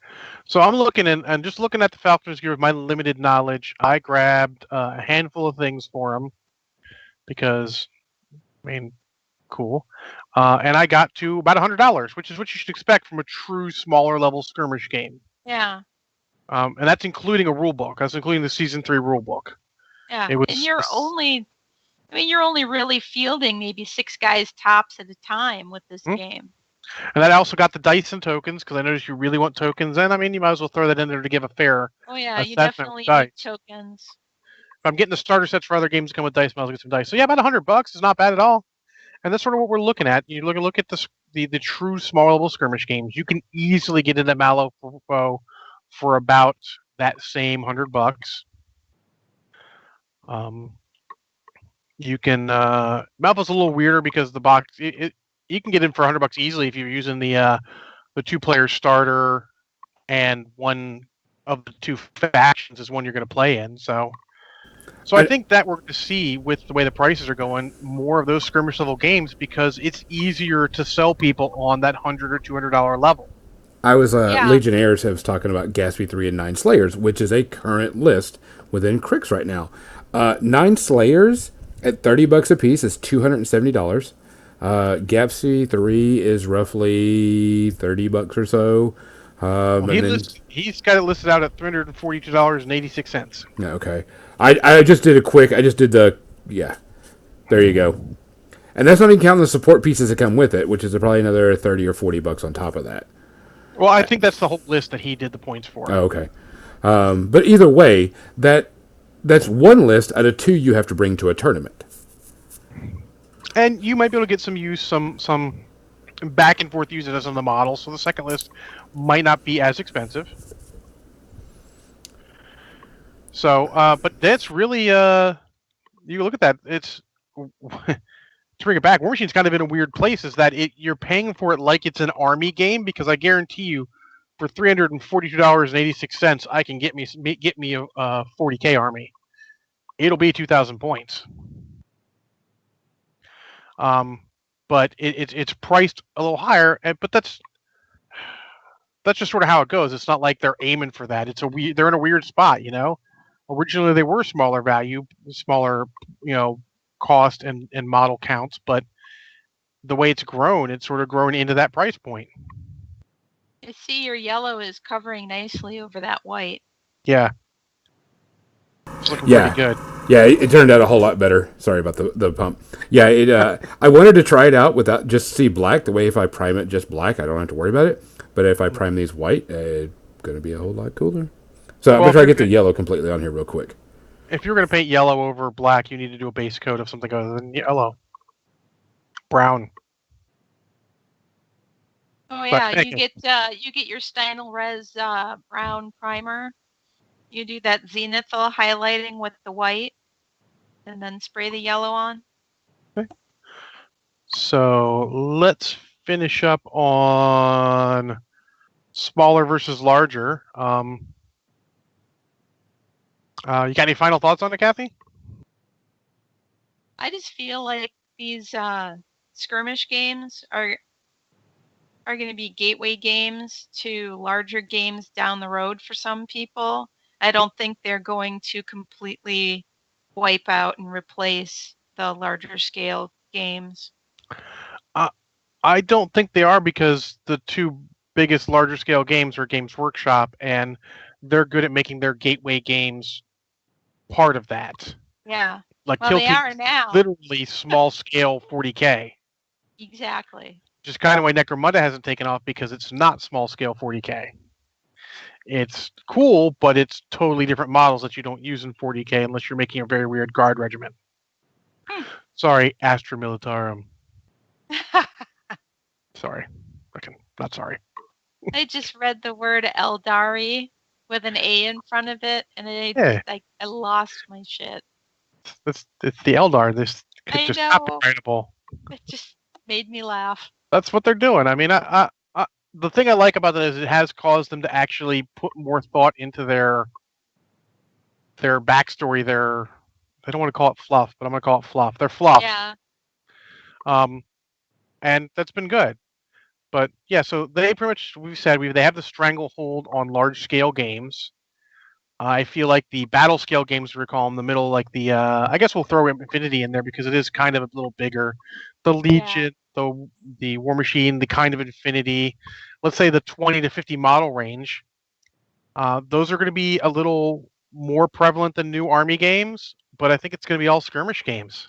So I'm looking and just looking at the Falconers Gear with my limited knowledge, I grabbed a handful of things for them because, I mean, cool. And I got to about $100, which is what you should expect from a true smaller level skirmish game. Yeah. And that's including a rule book. That's including the season 3 rule book. Yeah. And you're only really fielding maybe 6 guys tops at a time with this game. And then I also got the dice and tokens because I noticed you really want tokens. And I mean, you might as well throw that in there to give a fair. Oh yeah, you definitely need tokens. If I'm getting the starter sets for other games that come with dice, I might as well get some dice. So yeah, about $100 is not bad at all. And that's sort of what we're looking at. You look at the true small level skirmish games. You can easily get into Mallow for about that same $100. You can Malpo's a little weirder because the box you can get in for $100 easily if you're using the 2-player starter and one of the 2 factions is one you're going to play in. So I think that we're going to see, with the way the prices are going, more of those skirmish level games because it's easier to sell people on that $100 or $200 level. I was Legionnaires was talking about Gatsby 3 and 9 Slayers, which is a current list within Crix right now. 9 Slayers at $30 a piece is $270. Gatsby 3 is roughly $30 or so. He's got it listed out at $342.86. Okay. I just did there you go. And that's not even counting the support pieces that come with it, which is probably another $30 or $40 on top of that. Well, I think that's the whole list that he did the points for. Oh, okay. But either way, that's one list out of 2 you have to bring to a tournament. And you might be able to get some use, some back and forth use it as on the model, so the second list might not be as expensive. So, but that's really, you look at that, it's, to bring it back, War Machine's kind of in a weird place, is that you're paying for it like it's an army game, because I guarantee you, for $342.86, I can get me a 40k army. It'll be 2,000 points. But it's priced a little higher, but that's just sort of how it goes. It's not like they're aiming for that. They're in a weird spot, you know. Originally, they were smaller value, smaller, cost and model counts, but the way it's grown, it's sort of grown into that price point. I see your yellow is covering nicely over that white. Yeah. It's looking pretty good. Yeah, it turned out a whole lot better. Sorry about the pump. Yeah, I wanted to try it out without just see black. The way if I prime it just black, I don't have to worry about it. But if I prime these white, it's going to be a whole lot cooler. So I'm going to try to get the yellow completely on here real quick. If you're going to paint yellow over black, you need to do a base coat of something other than yellow. Brown. Oh yeah, you get your Steinel Res brown primer. You do that zenithal highlighting with the white, and then spray the yellow on. Okay. So let's finish up on smaller versus larger. You got any final thoughts on it, Kathy? I just feel like these skirmish games are going to be gateway games to larger games down the road for some people. I don't think they're going to completely wipe out and replace the larger scale games. I don't think they are because the two biggest larger scale games are Games Workshop, and they're good at making their gateway games part of that. Yeah. Like Well, Kill they Team are is now. literally small scale 40K. Exactly. Which is kind of why Necromunda hasn't taken off because it's not small scale 40K. It's cool, but it's totally different models that you don't use in 40K unless you're making a very weird guard regiment. Hmm. Sorry, Astra Militarum. Sorry. Not sorry. I just read the word Eldari with an A in front of it, and Yeah, I lost my shit. it's the Eldar. This could I just know. copyrightable. It just made me laugh. That's what they're doing. I mean, the thing I like about it is it has caused them to actually put more thought into their backstory. I don't want to call it fluff, but I'm going to call it fluff. They're fluff. Yeah. Um, and that's been good. But yeah, so they pretty much we've said they have the stranglehold on large scale games. I feel like the battle scale games we call in the middle, like the I guess we'll throw Infinity in there because it is kind of a little bigger. The Yeah. Legion, the War Machine, the kind of Infinity, let's say the 20 to 50 model range. Those are going to be a little more prevalent than new army games, but I think it's going to be all skirmish games.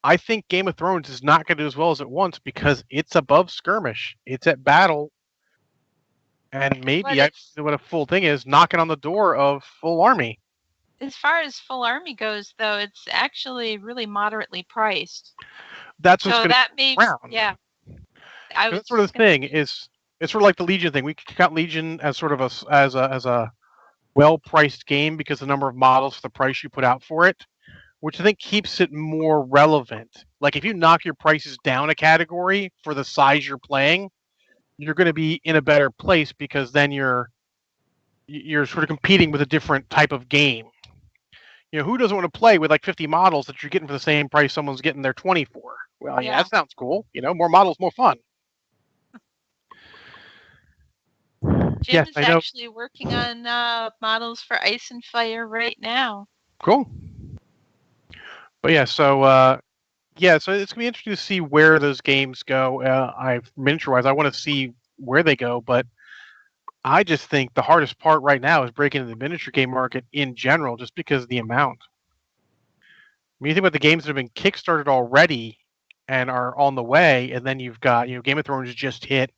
I think Game of Thrones is not going to do as well as it wants because it's above skirmish. It's at battle, and But maybe I it's know what a full thing is, knocking on the door of full army. as far as full army goes, though, it's actually really moderately priced. That's what's So going to that keep makes, around. yeah. I was That's sort of just the gonna thing say, is it's sort of like the Legion thing. We count Legion as sort of as a well priced game because the number of models for the price you put out for it, which I think keeps it more relevant. Like if you knock your prices down a category for the size you're playing, you're going to be in a better place because then you're sort of competing with a different type of game. You know, who doesn't want to play with like 50 models that you're getting for the same price someone's getting their 20 for? Well, yeah, yeah. that sounds cool. You know, more models, more fun. Jim Yes, is I know. actually working on models for Ice and Fire right now. Cool. But yeah, so it's gonna be interesting to see where those games go. I've miniature wise, I want to see where they go, but I just think the hardest part right now is breaking into the miniature game market in general, just because of the amount. When you think about the games that have been kickstarted already and are on the way, and then you've got Game of Thrones just hit,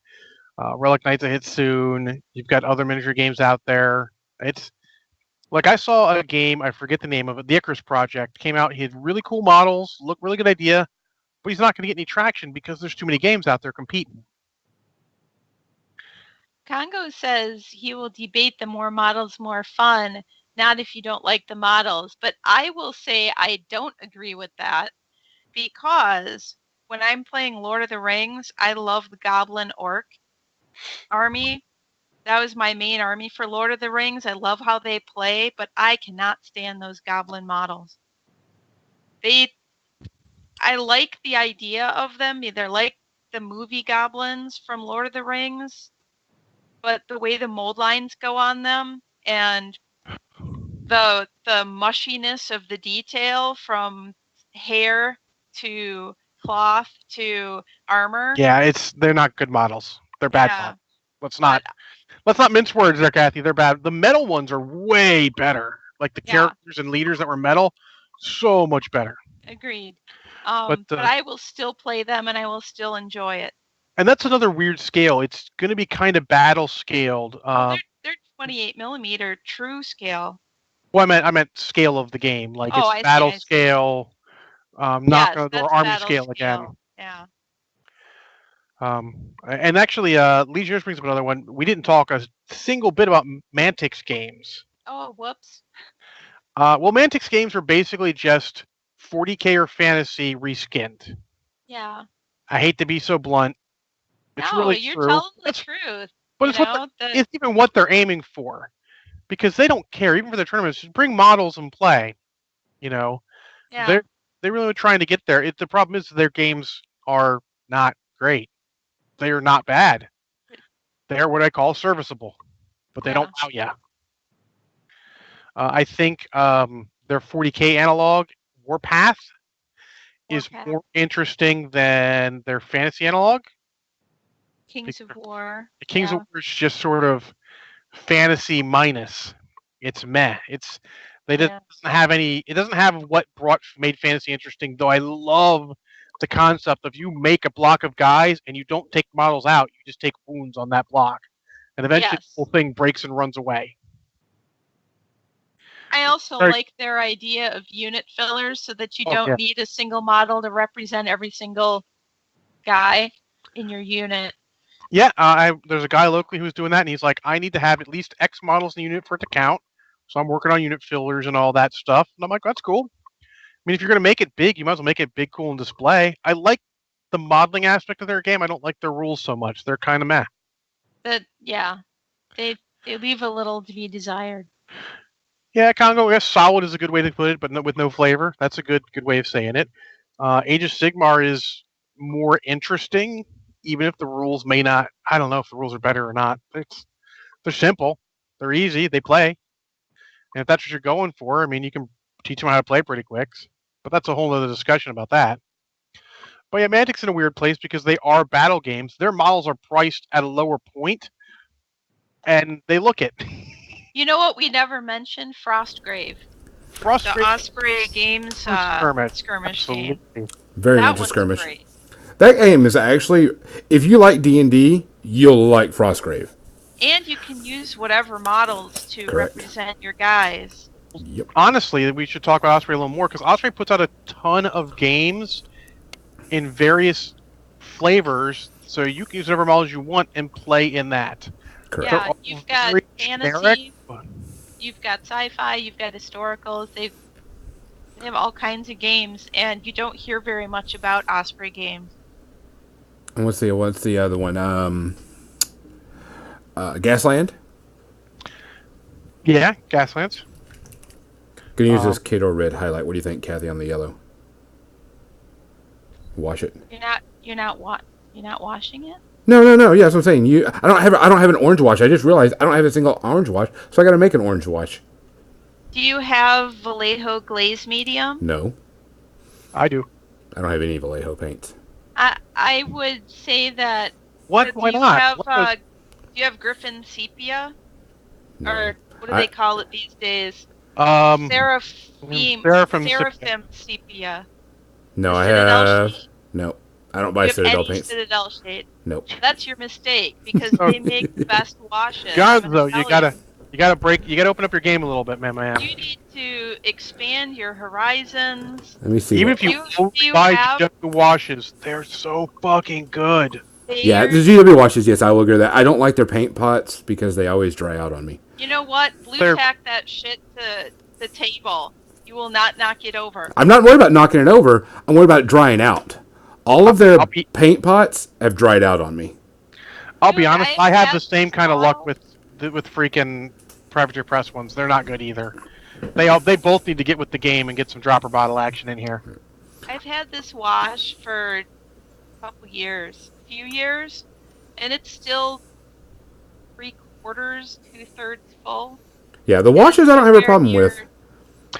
Relic Knights will hit soon. You've got other miniature games out there. It's like I saw a game, I forget the name of it, the Icarus Project came out. He had really cool models, looked really good idea, but he's not going to get any traction because there's too many games out there competing. Congo says he will debate the more models, more fun, not if you don't like the models. But I will say I don't agree with that because when I'm playing Lord of the Rings, I love the Goblin Orc army. That was my main army for Lord of the Rings. I love how they play, but I cannot stand those Goblin models. I like the idea of them. They're like the movie goblins from Lord of the Rings, but the way the mold lines go on them and the mushiness of the detail from hair to cloth to armor. Yeah, they're not good models. They're bad Yeah, models. Let's but not let's not mince words there, Kathy. They're bad. The metal ones are way better. Like the yeah, characters and leaders that were metal, so much better. agreed. But But I will still play them and I will still enjoy it. and that's another weird scale. It's going to be kind of battle scaled. Oh, they're 28 millimeter true scale. Well, I meant scale of the game. Like Oh, it's I see, battle I see. scale, knock Yes, on the door, that's army battle scale again. scale. Yeah. And actually, Legionnaires brings up another one. We didn't talk a single bit about Mantix games. Oh, whoops. Well, Mantix games are basically just 40K or fantasy reskinned. Yeah. I hate to be so blunt. It's No, really you're true. telling the truth. But You know, it's even what they're aiming for because they don't care even for their tournaments. Just bring models and play. You know, yeah. they're really trying to get there. The problem is their games are not great. They are not bad. They're what I call serviceable, but they don't Yeah. wow you. I think their 40K analog Warpath is Warpath. more interesting than their fantasy analog. Kings of War. Kings of Yeah. War is just sort of fantasy minus. It's meh. They just Yeah. doesn't have any. It doesn't have what made fantasy interesting. Though I love the concept of you make a block of guys and you don't take models out. You just take wounds on that block, and eventually the Yes. whole thing breaks and runs away. I also Very- like their idea of unit fillers so that you Oh, don't yeah. need a single model to represent every single guy in your unit. Yeah, there's a guy locally who's doing that, and he's like, I need to have at least X models in the unit for it to count. So I'm working on unit fillers and all that stuff. And I'm like, that's cool. I mean, if you're going to make it big, you might as well make it big, cool, and display. I like the modeling aspect of their game. I don't like their rules so much. They're kind of meh. They leave a little to be desired. Yeah, Congo, I guess solid is a good way to put it, but with no flavor. That's a good way of saying it. Age of Sigmar is more interesting, even if the rules may not. I don't know if the rules are better or not. They're simple, they're easy, they play, and if that's what you're going for, I mean, you can teach them how to play pretty quick. But that's a whole other discussion about that. But yeah, Mantic's in a weird place because they are battle games. Their models are priced at a lower point, and they look it. You know what we never mentioned? Frostgrave. The Frustrating. Osprey Games skirmish game. Absolutely. Very That much a one's skirmish. great. That game is actually, if you like D&D, you'll like Frostgrave. And you can use whatever models to Correct. represent your guys. Yep. Honestly, we should talk about Osprey a little more because Osprey puts out a ton of games in various flavors, so you can use whatever models you want and play in that. Correct. Yeah, you've got Very fantasy, generic, but- you've got sci-fi, you've got historicals. They have all kinds of games, and you don't hear very much about Osprey games. And what's the other one? Gasland? Yeah, Gaslands. Gonna use this Kato red highlight. What do you think, Kathy, on the yellow? Wash it. You're not washing it? No. Yeah, that's what I'm saying. I don't have an orange wash. I just realized I don't have a single orange wash, so I got to make an orange wash. Do you have Vallejo glaze medium? No, I do. I don't have any Vallejo paints. I would say that. What? Why not? Do you have Griffin sepia? No. Or what do they call it these days? Seraphim Seraphim sepia. No, I Citadel have. shade? No, I don't buy You have Citadel any paints. Citadel shade? Nope. That's your mistake because they make the best washes. God, I'm though, gonna you tell gotta open up your game a little bit, man. You need to expand your horizons. Let me see. Even what- if you If only you buy have- GW washes, they're so fucking good. Yeah, the GW washes. Yes, I will agree with that. I don't like their paint pots because they always dry out on me. You know what? Blue tack that shit to the table. You will not knock it over. I'm not worried about knocking it over. I'm worried about it drying out. All of their paint pots have dried out on me. I'll be honest. I have the had same kind of luck with freaking Predator Press ones. They're not good either. They both need to get with the game and get some dropper bottle action in here. I've had this wash for a few years, and it's still 3/4, 2/3 full. Yeah, the washes I don't have a problem with.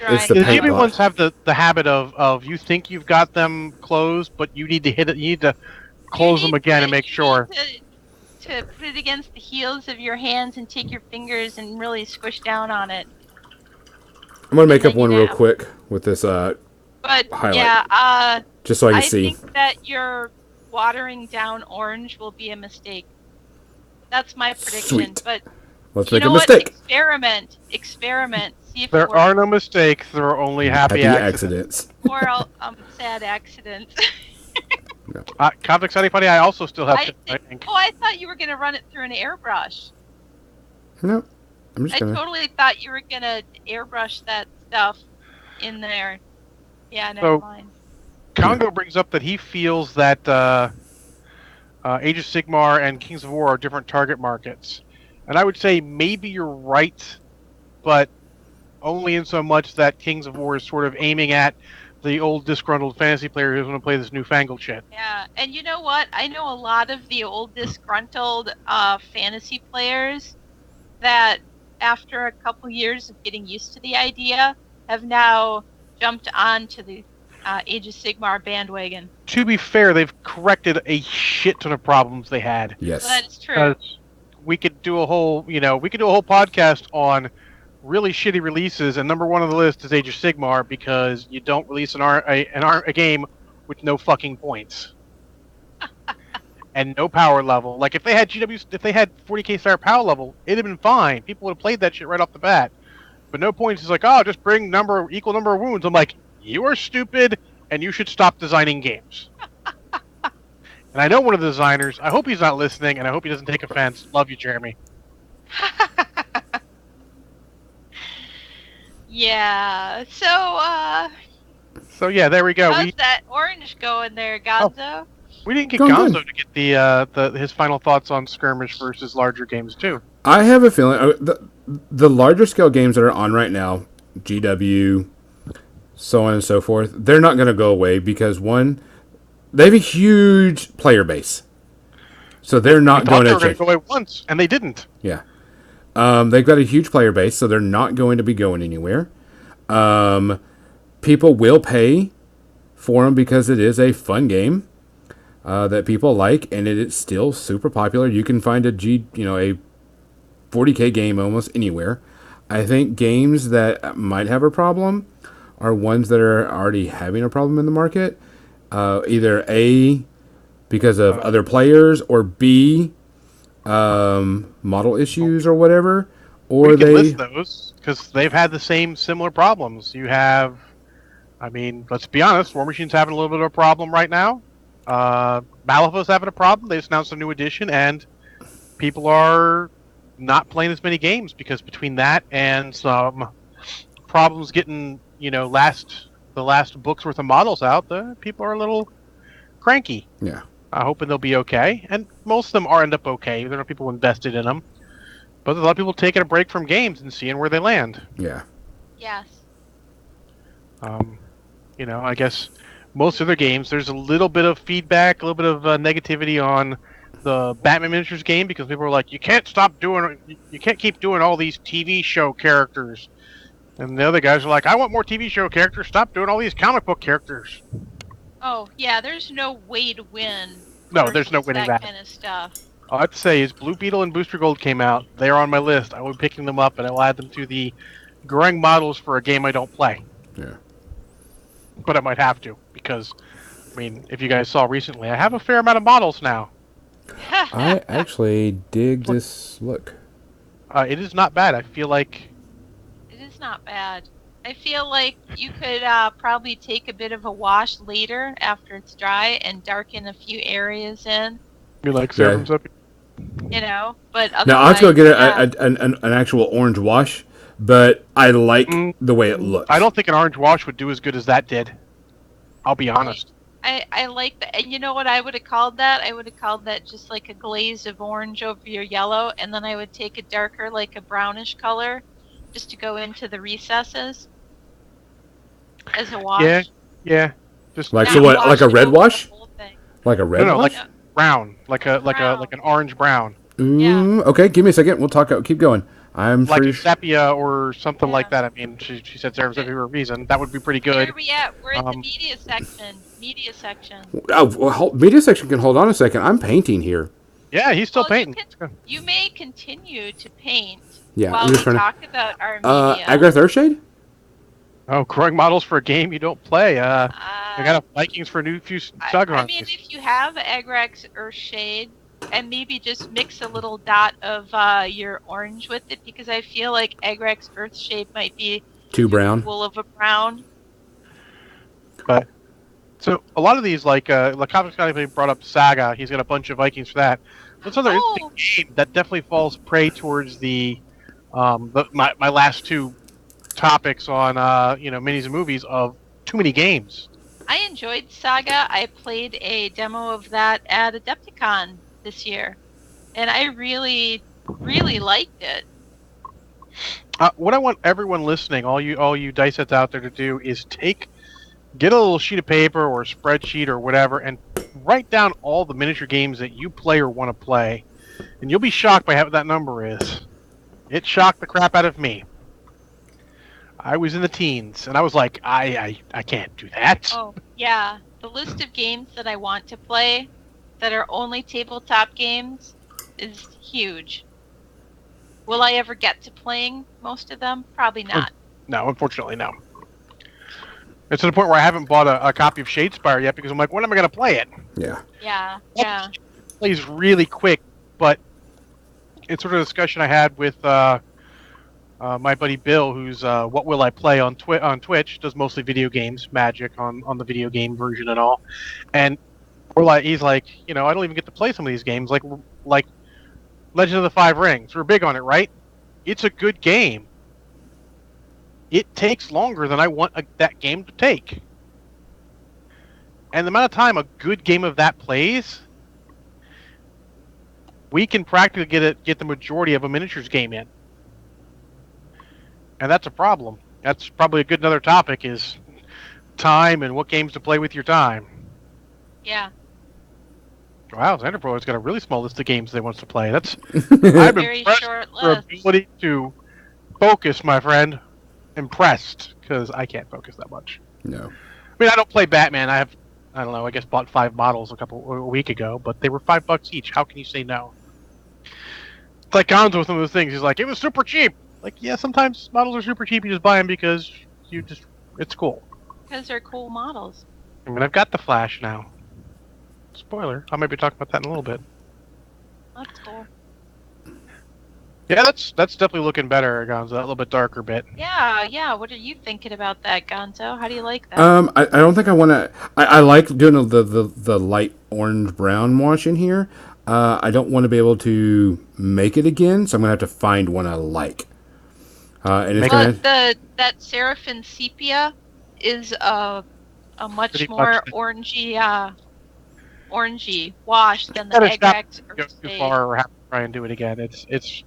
It's the The paint GB pot. ones have the habit of you think you've got them closed, but you need to hit it. You need to close them again and make sure. To put it against the heels of your hands and take your fingers and really squish down on it. I'm gonna make up one real quick with this But highlight. yeah, just so I can see. I think that your watering down orange will be a mistake. That's my prediction. Sweet. But Let's you make know a what? mistake. Experiment. See if it There works. are no mistakes. There are only happy accidents. Or sad accidents. No. Conflict Exciting Funny, I also still have. I thought you were gonna run it through an airbrush. No, I'm just I gonna. totally thought you were gonna airbrush that stuff in there. Yeah, never mind. Congo brings up that he feels that Age of Sigmar and Kings of War are different target markets. And I would say maybe you're right, but only in so much that Kings of War is sort of aiming at the old disgruntled fantasy player who's going to play this newfangled shit. Yeah, and you know what? I know a lot of the old disgruntled fantasy players that, after a couple years of getting used to the idea, have now jumped on to the Age of Sigmar bandwagon. To be fair, they've corrected a shit ton of problems they had. Yes. Well, that is true. We could do a whole, podcast on really shitty releases, and number one on the list is Age of Sigmar because you don't release a game with no fucking points and no power level. Like if they had 40k star power level, it'd have been fine. People would have played that shit right off the bat. But no points is like, oh, just bring equal number of wounds. I'm like, you are stupid, and you should stop designing games. And I know one of the designers. I hope he's not listening, and I hope he doesn't take offense. Love you, Jeremy. Yeah. So, So yeah, there we go. how's that orange going there, Gonzo? We didn't get Going Gonzo good. to get his final thoughts on skirmish versus larger games too. I have a feeling the larger scale games that are on right now, GW, so on and so forth, they're not going to go away because one, they have a huge player base, so they're not going They to were going change. to go away once, and they didn't. Yeah, they've got a huge player base, so they're not going to be going anywhere. People will pay for them because it is a fun game that people like, and it is still super popular. You can find a 40k game almost anywhere. I think games that might have a problem are ones that are already having a problem in the market. Either A, because of other players, or B, model issues or whatever. Or We can they. list those because they've had the similar problems. You have, let's be honest, War Machine's having a little bit of a problem right now. Malifaux's having a problem. They just announced a new edition, and people are not playing as many games because between that and some problems getting, the last book's worth of models out, the people are a little cranky. Yeah. Hoping they'll be okay, and most of them are end up okay. There are people invested in them, but there's a lot of people taking a break from games and seeing where they land. Yeah. Yes. I guess most other games, there's a little bit of feedback, a little bit of negativity on the Batman miniatures game because people are like, you can't keep doing all these TV show characters. And the other guys are like, I want more TV show characters. Stop doing all these comic book characters. Oh, yeah, there's no way to win. No, there's no versus winning that that. kind of stuff. All I have to say is Blue Beetle and Booster Gold came out. They're on my list. I will be picking them up, and I will add them to the growing models for a game I don't play. Yeah. But I might have to, because, if you guys saw recently, I have a fair amount of models now. I actually dig this look. It is not bad. I feel like... It is not bad. I feel like you could probably take a bit of a wash later after it's dry and darken a few areas in. You like serums up? But otherwise, Now, I'll have to go get an actual orange wash, but I like the way it looks. I don't think an orange wash would do as good as that did. I'll be honest. I like that. And you know what I would have called that? I would have called that just like a glaze of orange over your yellow, and then I would take a darker, like a brownish color, just to go into the recesses as a wash. Yeah. Just Like Not so what? wash Like a it red over the wash? whole thing. Like a red No, wash? like brown, like an orange brown, Ooh, okay, give me a second. We'll talk. Keep going. I'm like pretty. sepia or something Yeah. like that. She said serums up for a reason. That would be pretty Where good. are we at? We're in the media section. Oh, well, media section can hold on a second. I'm painting here. Yeah, he's still Well, painting. You may continue to paint Yeah, while I'm we just trying to. talk about our media. Agrath Earthshade? Oh, growing models for a game you don't play. I got a Vikings for a new few Stug I mean, if you have Agrax Earthshade, and maybe just mix a little dot of your orange with it, because I feel like Agrax Earthshade might be Too brown. full of a brown. But so a lot of these, like Comics Guy brought up Saga. He's got a bunch of Vikings for that. That's another interesting game that definitely falls prey towards my last two topics on minis and movies of too many games. I enjoyed Saga. I played a demo of that at Adepticon this year, and I really, really liked it. What I want everyone listening, all you dice sets out there to do is get a little sheet of paper or a spreadsheet or whatever, and write down all the miniature games that you play or want to play, and you'll be shocked by how that number is. It shocked the crap out of me. I was in the teens, and I was like, I can't do that. Oh, yeah. The list of games that I want to play that are only tabletop games is huge. Will I ever get to playing most of them? Probably not. No, unfortunately, no. It's to the point where I haven't bought a copy of Shadespire yet because I'm like, when am I going to play it? Yeah. Yeah, yeah. It plays really quick, but it's sort of a discussion I had with my buddy Bill, who's What Will I Play on Twitch, does mostly video games, Magic on the video game version and all. And he's like, I don't even get to play some of these games, like Legend of the Five Rings. We're big on it, right? It's a good game. It takes longer than I want that game to take. And the amount of time a good game of that plays, we can practically get the majority of a miniatures game in. And that's a problem. That's probably a good another topic is time and what games to play with your time. Yeah. Wow, Xanderpro has got a really small list of games they wants to play. I'm Very impressed short with your list. ability to focus, my friend. Impressed, because I can't focus that much. No. I mean, I don't play Batman. I don't know, I guess bought 5 models a week ago, but they were $5 each. How can you say no? It's like Gonzo with some of those things. He's like, it was super cheap. Like, yeah, sometimes models are super cheap. You just buy them because it's cool. Because they're cool models. I mean, I've got the Flash now. Spoiler. I might be talking about that in a little bit. That's cool. Yeah, that's definitely looking better, Gonzo. That little bit darker bit. Yeah. What are you thinking about that, Gonzo? How do you like that? I don't think I want to. I like doing the light orange brown wash in here. I don't want to be able to make it again, so I'm gonna have to find one I like. And it's gonna. That Seraphim Sepia is a much Pretty more much. orangey wash than the Gotta Egg stop Rex or go too Spade. far or have to try and do it again. It's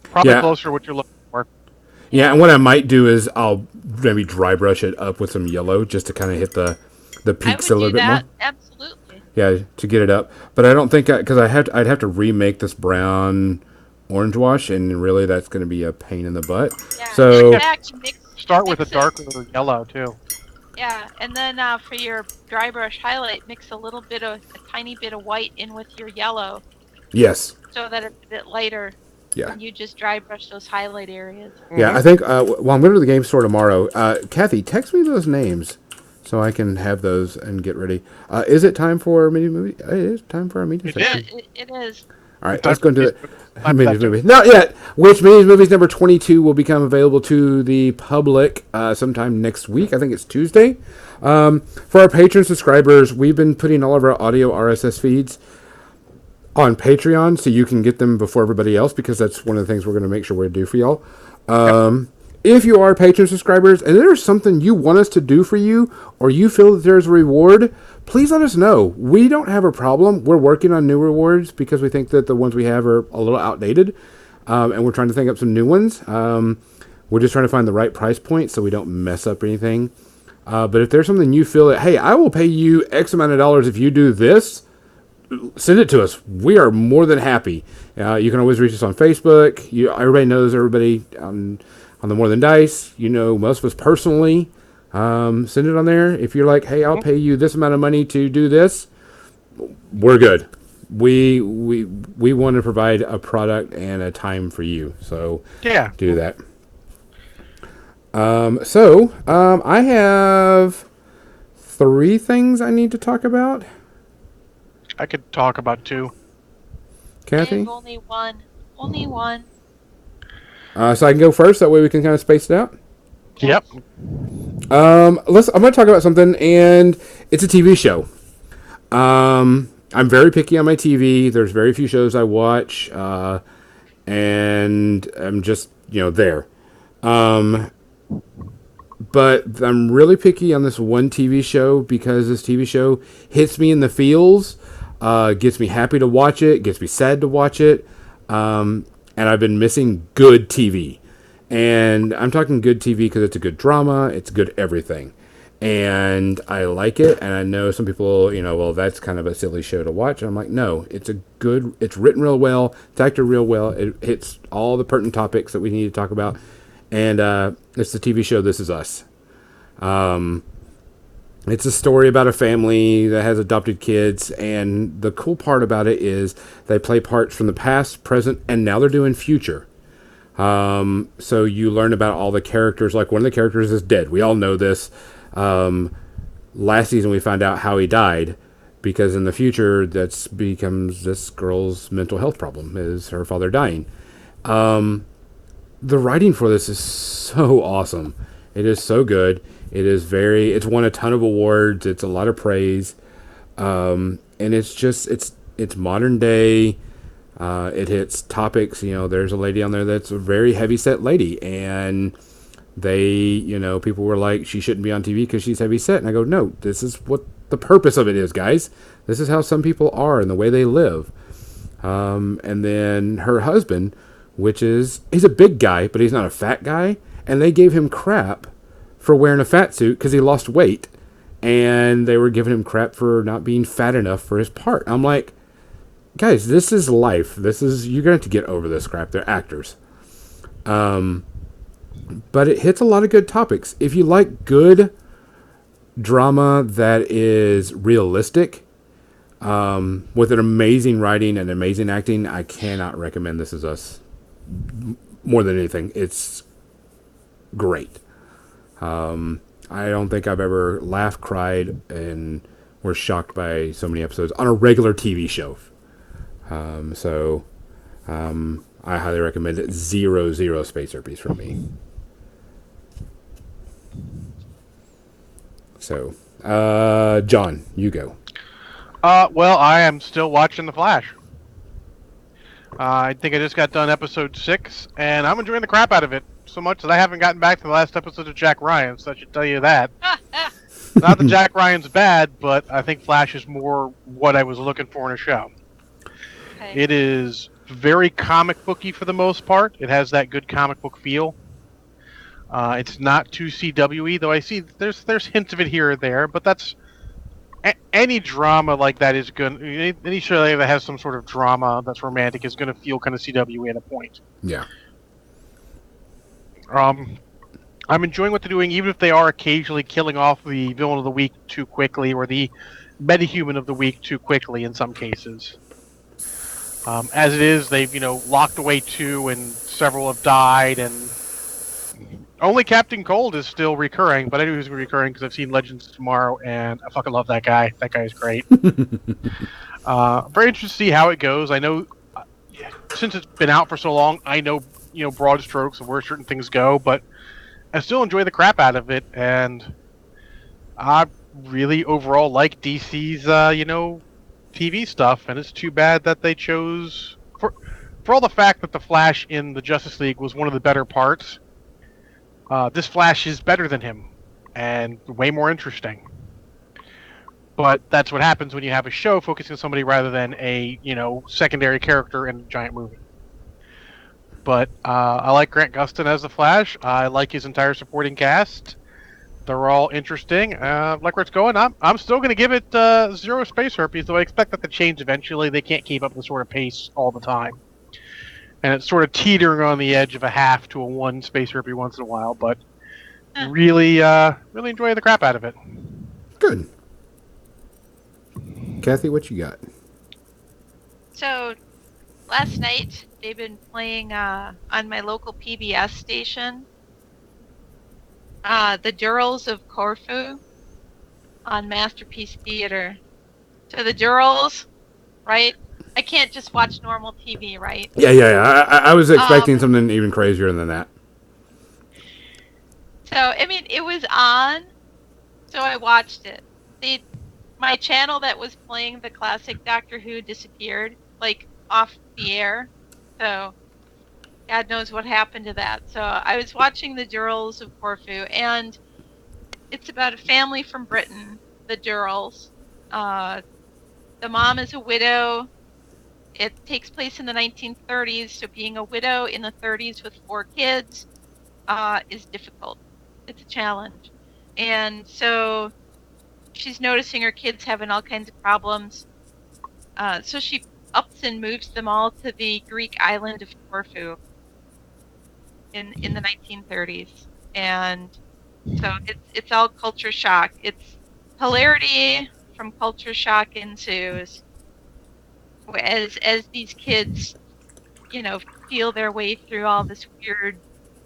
probably Yeah. closer to what you're looking for. Yeah, and what I might do is I'll maybe dry brush it up with some yellow just to kind of hit the I peaks would a little do bit that. more. Absolutely. Yeah, to get it up. But I don't think because I'd have to remake this brown orange wash, and really that's going to be a pain in the butt. Yeah. So In fact, Start with a mix it. darker yellow too. Yeah, and then for your dry brush highlight, mix a tiny bit of white in with your yellow, yes, so that it's a bit lighter. yeah. And you just dry brush those highlight areas. Yeah, I think, well, I'm going to the game store tomorrow. Kathy, text me those names so I can have those and get ready. Is it time for a media movie? It is time for our media section. It is. All right, let's go into it. Time for that too. Movie. Not yet. Which means movies number 22 will become available to the public sometime next week. I think it's Tuesday. For our Patreon subscribers, we've been putting all of our audio RSS feeds on Patreon so you can get them before everybody else, because that's one of the things we're going to make sure we do for y'all. If you are Patreon subscribers and there's something you want us to do for you, or you feel that there's a reward, please let us know. We don't have a problem. We're working on new rewards because we think that the ones we have are a little outdated, and we're trying to think up some new ones. We're just trying to find the right price point so we don't mess up anything. But if there's something you feel that, hey, I will pay you X amount of dollars if you do this, send it to us. We are more than happy. You can always reach us on Facebook. Everybody knows everybody on the More Than Dice. You know most of us personally. Send it on there. If you're like, hey, I'll pay you this amount of money to do this, we're good. We want to provide a product and a time for you. So Yeah. do that. I have 3 things I need to talk about. I could talk about 2. I Kathy? have only one. Only one. So I can go first. That way we can kind of space it out. Yep. I'm going to talk about something, and it's a TV show. I'm very picky on my TV. There's very few shows I watch, and I'm just there. But I'm really picky on this one TV show because this TV show hits me in the feels, gets me happy to watch it, gets me sad to watch it, and I've been missing good TV. And I'm talking good TV because it's a good drama, it's good everything. And I like it, and I know some people, well, that's kind of a silly show to watch. And I'm like, no, it's written real well, it's acted real well, it hits all the pertinent topics that we need to talk about. and it's the TV show This Is Us. It's a story about a family that has adopted kids, and the cool part about it is they play parts from the past, present, and now they're doing future. So you learn about all the characters. Like one of the characters is dead. We all know this. Last season we found out how he died, because in the future that's becomes this girl's mental health problem is her father dying. The writing for this is so awesome. It is so good. It's won a ton of awards. It's a lot of praise. And it's modern day. It hits topics. There's a lady on there that's a very heavy set lady, and people were like, she shouldn't be on TV because she's heavy set. And I go, no, this is what the purpose of it is, guys. This is how some people are and the way they live. And then her husband, he's a big guy, but he's not a fat guy. And they gave him crap for wearing a fat suit because he lost weight. And they were giving him crap for not being fat enough for his part. I'm like, guys, this is life. You're going to have to get over this crap. They're actors. But it hits a lot of good topics. If you like good drama that is realistic, with an amazing writing and amazing acting, I cannot recommend This Is Us more than anything. It's great. I don't think I've ever laughed, cried, and were shocked by so many episodes on a regular TV show. I highly recommend it. 0 space herpes from me. So, John, you go. Well, I am still watching The Flash. I think I just got done episode 6, and I'm enjoying the crap out of it so much that I haven't gotten back to the last episode of Jack Ryan, so I should tell you that. Not that Jack Ryan's bad, but I think Flash is more what I was looking for in a show. Okay. It is very comic booky for the most part. It has that good comic book feel. It's not too CW-y, though I see there's hints of it here or there, but that's... Any drama like that is good. Any show that has some sort of drama that's romantic is going to feel kind of CW at a point. Yeah. I'm enjoying what they're doing, even if they are occasionally killing off the villain of the week too quickly or the metahuman of the week too quickly in some cases. As it is, they've locked away 2, and several have died, and only Captain Cold is still recurring, but I know he's recurring because I've seen Legends of Tomorrow, and I fucking love that guy. That guy is great. Very interested to see how it goes. I know, since it's been out for so long, I know, broad strokes of where certain things go, but I still enjoy the crap out of it, and I really overall like DC's, TV stuff, and it's too bad that they chose, for all the fact that the Flash in the Justice League was one of the better parts, this Flash is better than him, and way more interesting. But that's what happens when you have a show focusing on somebody rather than a, secondary character in a giant movie. But I like Grant Gustin as the Flash. I like his entire supporting cast. They're all interesting. Like where it's going. I'm still going to give it 0 space herpes, though I expect that to change eventually. They can't keep up the sort of pace all the time. And it's sort of teetering on the edge of a 0.5 to a 1 space herpes once in a while, but really enjoy the crap out of it. Good. Kathy, what you got? So, last night they've been playing on my local PBS station, The Durrells of Corfu on Masterpiece Theater. So the Durrells, right? I can't just watch normal TV, right? Yeah. I was expecting something even crazier than that. So, it was on, so I watched it. My channel that was playing the classic Doctor Who disappeared, off the air. So, God knows what happened to that. So, I was watching The Durrells of Corfu, and it's about a family from Britain, the Durrells. The mom is a widow. It takes place in the 1930s, so being a widow in the 30s with 4 kids is difficult. It's a challenge. And so she's noticing her kids having all kinds of problems. So she ups and moves them all to the Greek island of Corfu. in the 1930s, and so it's all culture shock. It's hilarity from culture shock ensues as these kids, you know, feel their way through all this weird,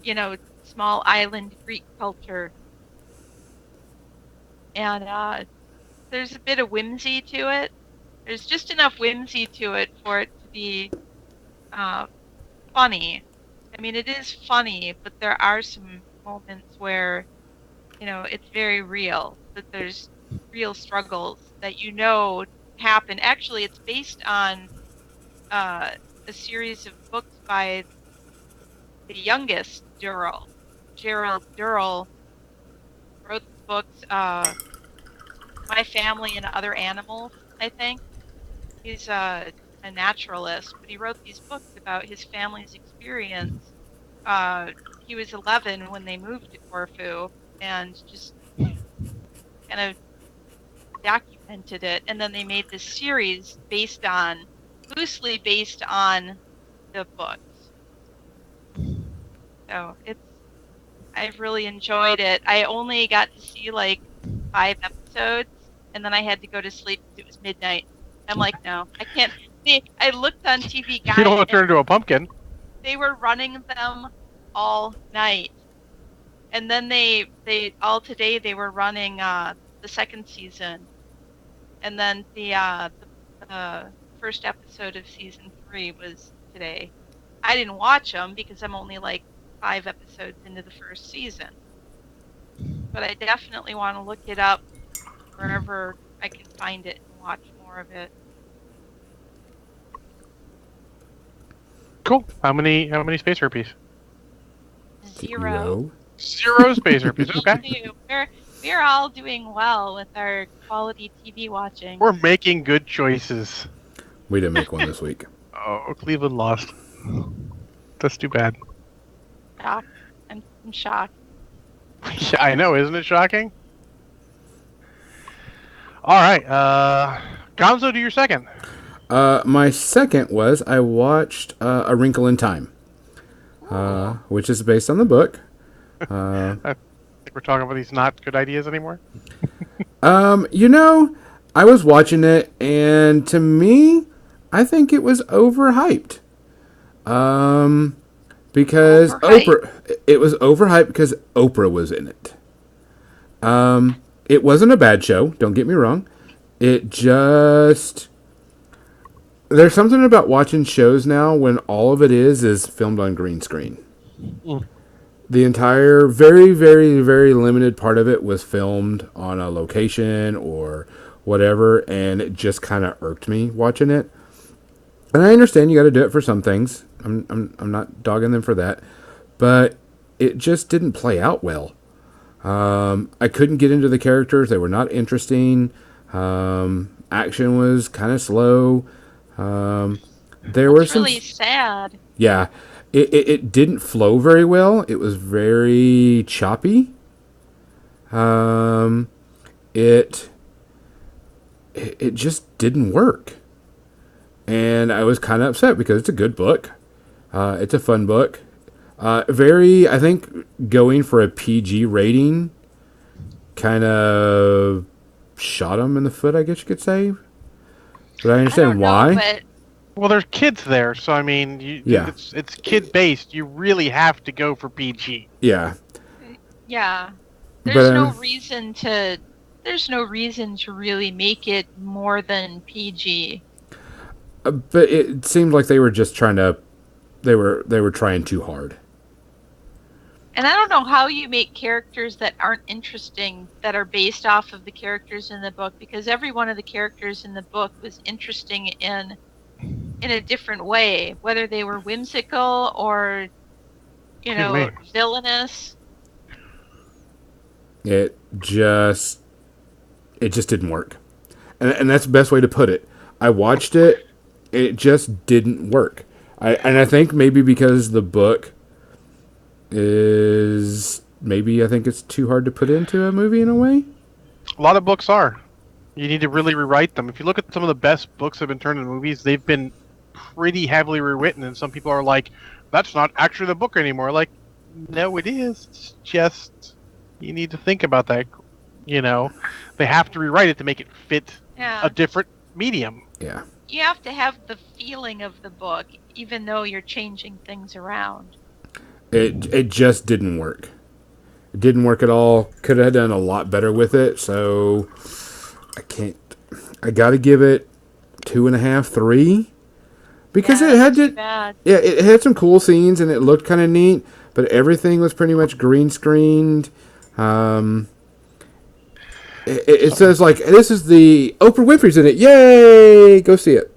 you know, small island Greek culture, and there's a bit of whimsy to it. There's just enough whimsy to it for it to be uh, funny. I mean, it is funny, but there are some moments where, you know, it's very real, that there's real struggles that you know happen. Actually, it's based on uh, a series of books by the youngest Durrell. Gerald Durrell wrote the books My Family and Other Animals, I think. He's a naturalist, but he wrote these books about his family's experience. He was 11 when they moved to Corfu and just kind of documented it. And then they made this series loosely based on the books. So I've really enjoyed it. I only got to see like 5 episodes, and then I had to go to sleep because it was midnight. I'm like, no, I can't. I looked on TV You don't Guide, want to turn into a pumpkin. they were running them all night. And then they all today they were running the second season. And then the first episode of season 3 was today. I didn't watch them because I'm only like 5 episodes into the first season. But I definitely want to look it up wherever I can find it and watch more of it. Cool. How many space herpes? 0. 0 space herpes. Okay. We're all doing well with our quality TV watching. We're making good choices. We didn't make one this week. Oh, Cleveland lost. That's too bad. Shocked. I'm shocked. Yeah, I know, isn't it shocking? All right, Gonzo, do your second. My second was I watched A Wrinkle in Time, which is based on the book. I think we're talking about these not good ideas anymore. You know, I was watching it, and to me, I think it was overhyped. Because Overhyped? it was overhyped because Oprah was in it. It wasn't a bad show, don't get me wrong. It just... There's something about watching shows now when all of it is filmed on green screen. Mm. The entire very, very, very limited part of it was filmed on a location or whatever, and it just kind of irked me watching it. And I understand you got to do it for some things. I'm not dogging them for that, but it just didn't play out well. I couldn't get into the characters; they were not interesting. Action was kind of slow. There were some really sad. Yeah, it didn't flow very well. It was very choppy. It just didn't work. And I was kind of upset because it's a good book. It's a fun book. I think going for a PG rating kind of shot him in the foot, I guess you could say. But I understand why. But Well, there's kids there, so I mean, Yeah. it's kid based. You really have to go for PG. Yeah. yeah, But, there's no reason to. There's no reason to really make it more than PG. But it seemed like they were just trying to. They were trying too hard. And I don't know how you make characters that aren't interesting that are based off of the characters in the book, because every one of the characters in the book was interesting in a different way, whether they were whimsical or, you know, villainous. It just didn't work, and that's the best way to put it. I watched it, it just didn't work. I think maybe because the book is I think it's too hard to put into a movie in a way. A lot of books are. You need to really rewrite them. If you look at some of the best books that have been turned into movies, they've been pretty heavily rewritten, and some people are like, "That's not actually the book anymore." Like, No, it is. It's just you need to think about that. They have to rewrite it to make it fit a Yeah. different medium. Yeah. You have to have the feeling of the book, even though you're changing things around. It just didn't work. It didn't work at all. Could have done a lot better with it. So I can't. I got to give it 2.5, 3, because Yeah, it had that's too to. bad. Yeah, it had some cool scenes and it looked kind of neat, but everything was pretty much green screened. Um, it says like this is the Oprah Winfrey's in it. Yay! Go see it.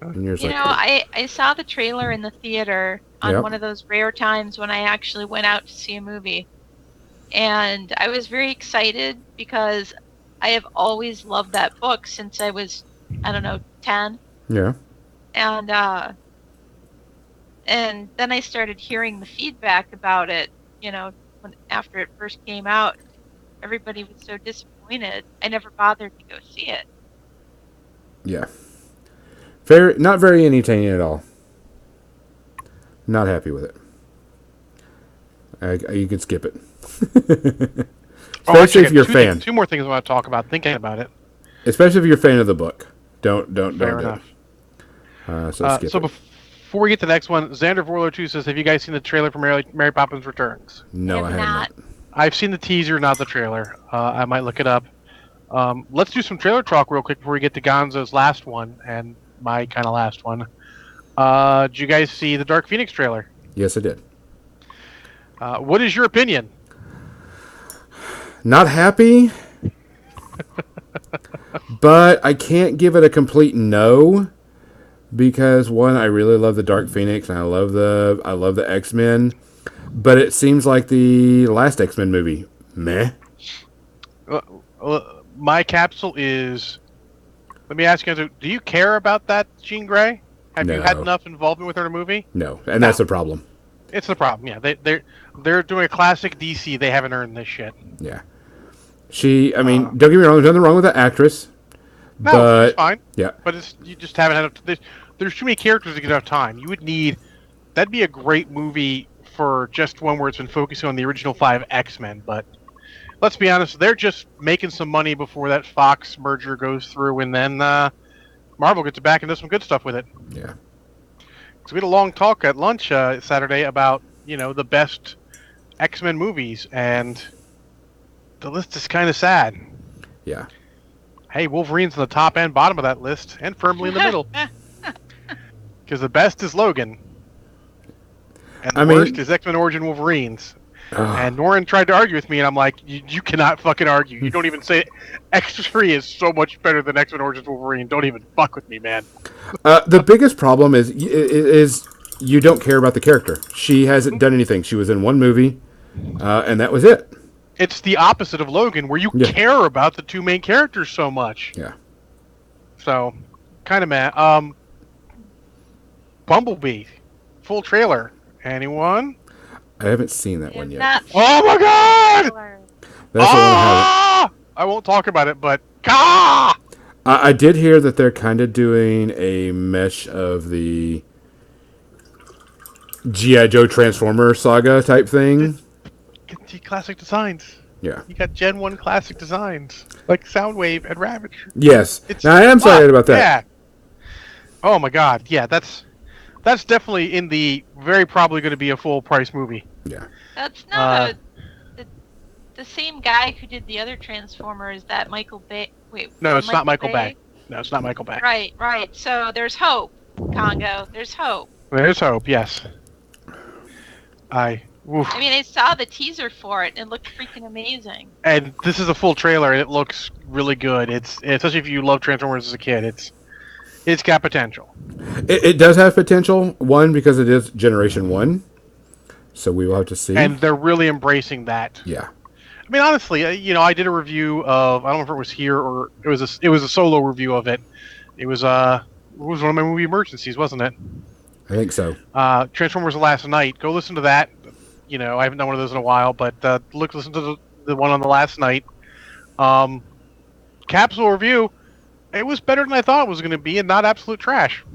And you're just You like, know, I saw the trailer in the theater on yep, one of those rare times when I actually went out to see a movie. And I was very excited because I have always loved that book since I was, I don't know, 10. yeah, And and then I started hearing the feedback about it, after it first came out. Everybody was so disappointed. I never bothered to go see it. yeah. Very not very entertaining at all. Not happy with it. You can skip it. Especially Actually, if you're a two fan. two more things I want to talk about. Thinking about it. Especially if you're a fan of the book. Don't Fair do enough. it. So skip So it. before we get to the next one, Xander Vorlo 2 says, "Have you guys seen the trailer for Mary Poppins Returns?" No, I have have not. not. I've seen the teaser, not the trailer. I might look it up. Let's do some trailer talk real quick before we get to Gonzo's last one and my kind of last one. Did you guys see the Dark Phoenix trailer? Yes, I did. What is your opinion? Not happy, but I can't give it a complete no because one, I really love the Dark Phoenix and I love the X-Men, but it seems like the last X-Men movie. Meh. My capsule is. Let me ask you guys: do you care about that Jean Grey? Have you had No. enough involvement with her in a movie? No, and No. that's the problem. It's the problem. Yeah, they're doing a classic DC. They haven't earned this shit. Yeah. I mean, don't get me wrong, there's nothing wrong with the actress, No, but she's fine. yeah. But you just haven't had. There's too many characters to get enough time. You would need. That'd be a great movie for just one where it's been focusing on the original 5 X-Men. But let's be honest, they're just making some money before that Fox merger goes through, and then Marvel gets back and does some good stuff with it. Yeah. So we had a long talk at lunch Saturday about the best X-Men movies, and the list is kind of sad. Yeah. Hey, Wolverine's on the top and bottom of that list, and firmly in the middle. Because the best is Logan, and the worst is X-Men Origin Wolverines. And Norin tried to argue with me, and I'm like, you cannot fucking argue. You don't even say it. X3 is so much better than X-Men Origins Wolverine. Don't even fuck with me, man. The biggest problem is you don't care about the character. She hasn't done anything. She was in one movie, and that was it. It's the opposite of Logan, where you care about the two main characters so much. Yeah. So, kind of mad. Bumblebee, full trailer. Anyone? I haven't seen that one yet. Oh my god! That's the one I haven't. I won't talk about it, but I did hear that they're kind of doing a mesh of the G.I. Joe Transformer saga type thing. Get the classic designs. Yeah. You got Gen 1 classic designs, like Soundwave and Ravager. Yes. Now, I am sorry about that. Yeah. Oh my god. Yeah, that's definitely in the very probably going to be a full price movie. Yeah. That's not the same guy who did the other Transformers. That Michael Bay. Wait. No, it's not Michael Bay. No, it's not Michael Bay. Right. So there's hope, Congo. There's hope. There's hope. Yes. I mean, I saw the teaser for it, and it looked freaking amazing. And this is a full trailer, and it looks really good. It's especially if you love Transformers as a kid. It's got potential. It does have potential. One, because it is Generation 1. So we will have to see. And they're really embracing that. Yeah. I mean, honestly, I did a review of, I don't know if it was here or it was a solo review of it. It was one of my movie emergencies, wasn't it? I think so. Transformers: The Last Night. Go listen to that. I haven't done one of those in a while, but listen to the one on the last night. Capsule review. It was better than I thought it was going to be, and not absolute trash.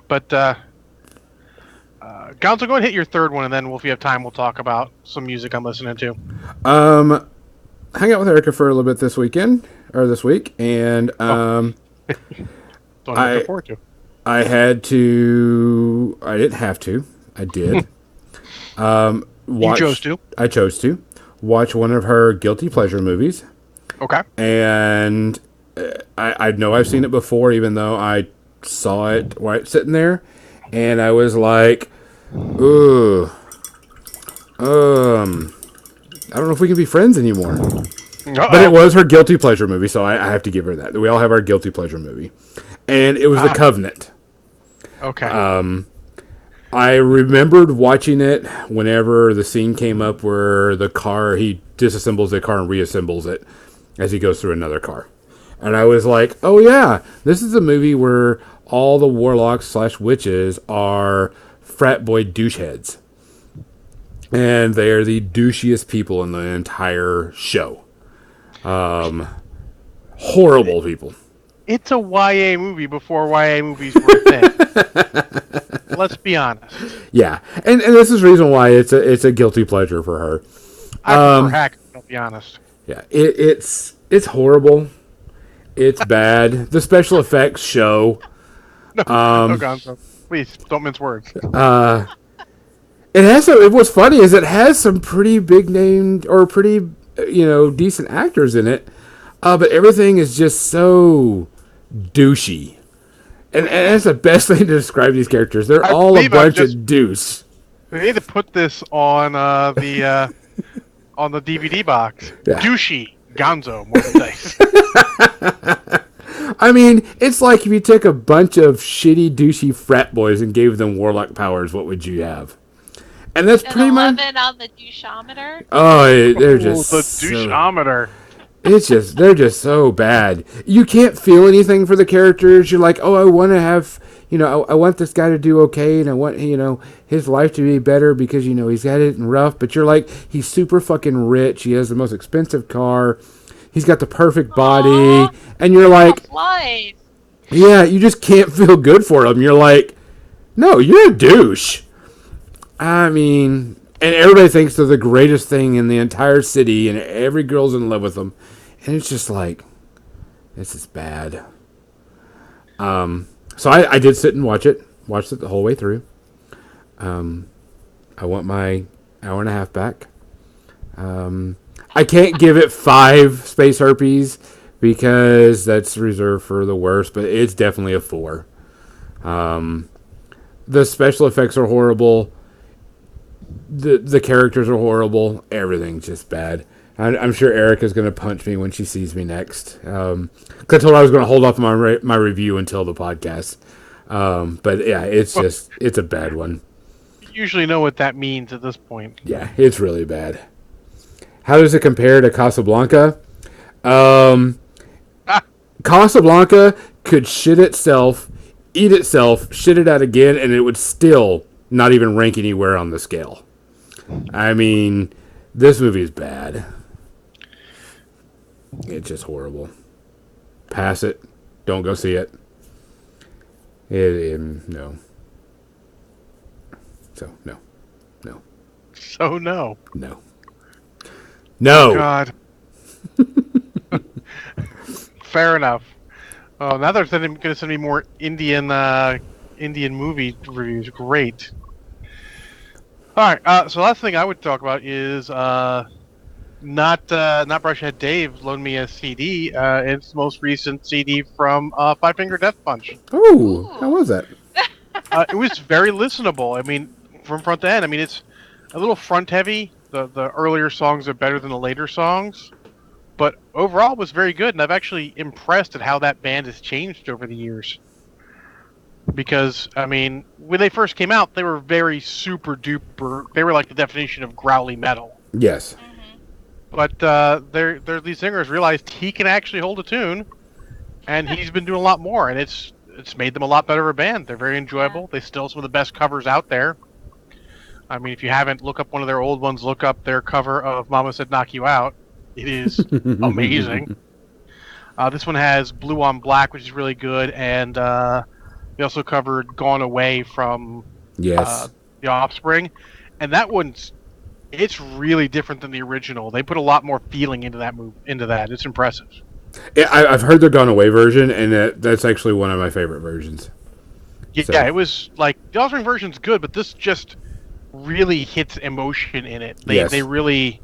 But Gonzo, go ahead and hit your third one, and then if we have time, we'll talk about some music I'm listening to. Hang out with Erica for a little bit this weekend or this week, and Don't have to look forward to. I had to. I didn't have to. I did. You chose to. I chose to watch one of her guilty pleasure movies, Okay. and I know I've seen it before, even though I saw it right sitting there, and I was like, "Ooh, I don't know if we can be friends anymore." Uh-oh. But it was her guilty pleasure movie, so I have to give her that. We all have our guilty pleasure movie, and it was The Covenant. Okay. I remembered watching it whenever the scene came up where he disassembles the car and reassembles it as he goes through another car. And I was like, oh yeah, this is a movie where all the warlocks / witches are frat boy doucheheads. And they are the douchiest people in the entire show. Horrible people. It's a YA movie before YA movies were a thing. Let's be honest. Yeah, and this is the reason why it's a guilty pleasure for her. I prefer Hack, I'll be honest. Yeah, it's horrible. It's bad. The special effects show. No, Gonzo. Please, don't mince words. It has some. What's funny is it has some pretty big named or pretty decent actors in it, but everything is just so douchey. And that's the best thing to describe these characters. They're all a bunch of douche. We need to put this on the on the DVD box. Yeah. Douchey Gonzo more than dice. I mean, it's like if you took a bunch of shitty, douchey frat boys and gave them warlock powers, what would you have? And that's pretty much 11 on the douchometer. Oh, they're just the douchometer. They're just so bad. You can't feel anything for the characters. You're like, oh, I want to have, I want this guy to do okay, and I want, his life to be better because, he's got it in rough. But you're like, he's super fucking rich. He has the most expensive car. He's got the perfect body. And you're like, life. Yeah, you just can't feel good for him. You're like, no, you're a douche. I mean, and everybody thinks they're the greatest thing in the entire city, and every girl's in love with them. And it's just like, this is bad. So I did sit and watched it the whole way through. I want my hour and a half back. I can't give it 5 space herpes because that's reserved for the worst, but it's definitely a 4. The special effects are horrible. The characters are horrible. Everything's just bad. I'm sure Erica's going to punch me when she sees me next. Because I told her I was going to hold off my review until the podcast. But yeah, it's a bad one. You usually know what that means at this point. Yeah, it's really bad. How does it compare to Casablanca? Casablanca could shit itself, eat itself, shit it out again, and it would still not even rank anywhere on the scale. I mean, this movie is bad. It's just horrible. Pass it. Don't go see it. No. So, no. So, no. No. No. Oh, God. Fair enough. Oh, now they're going to send me more Indian movie reviews. Great. All right. So last thing I would talk about is not Brushhead Dave loaned me a CD. It's the most recent CD from Five Finger Death Punch. Ooh, how was that? It was very listenable. I mean, from front to end. I mean, it's a little front heavy. The earlier songs are better than the later songs, but overall it was very good. And I've actually impressed at how that band has changed over the years. Because, I mean, when they first came out, they were very super duper. They were like the definition of growly metal. Yes. But their lead singers realized he can actually hold a tune, and he's been doing a lot more, and it's made them a lot better of a band. They're very enjoyable. They still have some of the best covers out there. I mean, if you haven't, look up one of their old ones. Look up their cover of Mama Said Knock You Out. It is amazing. This one has Blue on Black, which is really good, and they also covered Gone Away from yes. The Offspring, and that one's it's really different than the original. They put a lot more feeling into that move. Into that, it's impressive. Yeah, I've heard the Gone Away version, and that's actually one of my favorite versions. Yeah, So. it was like the Offspring version's good, but this just really hits emotion in it. They really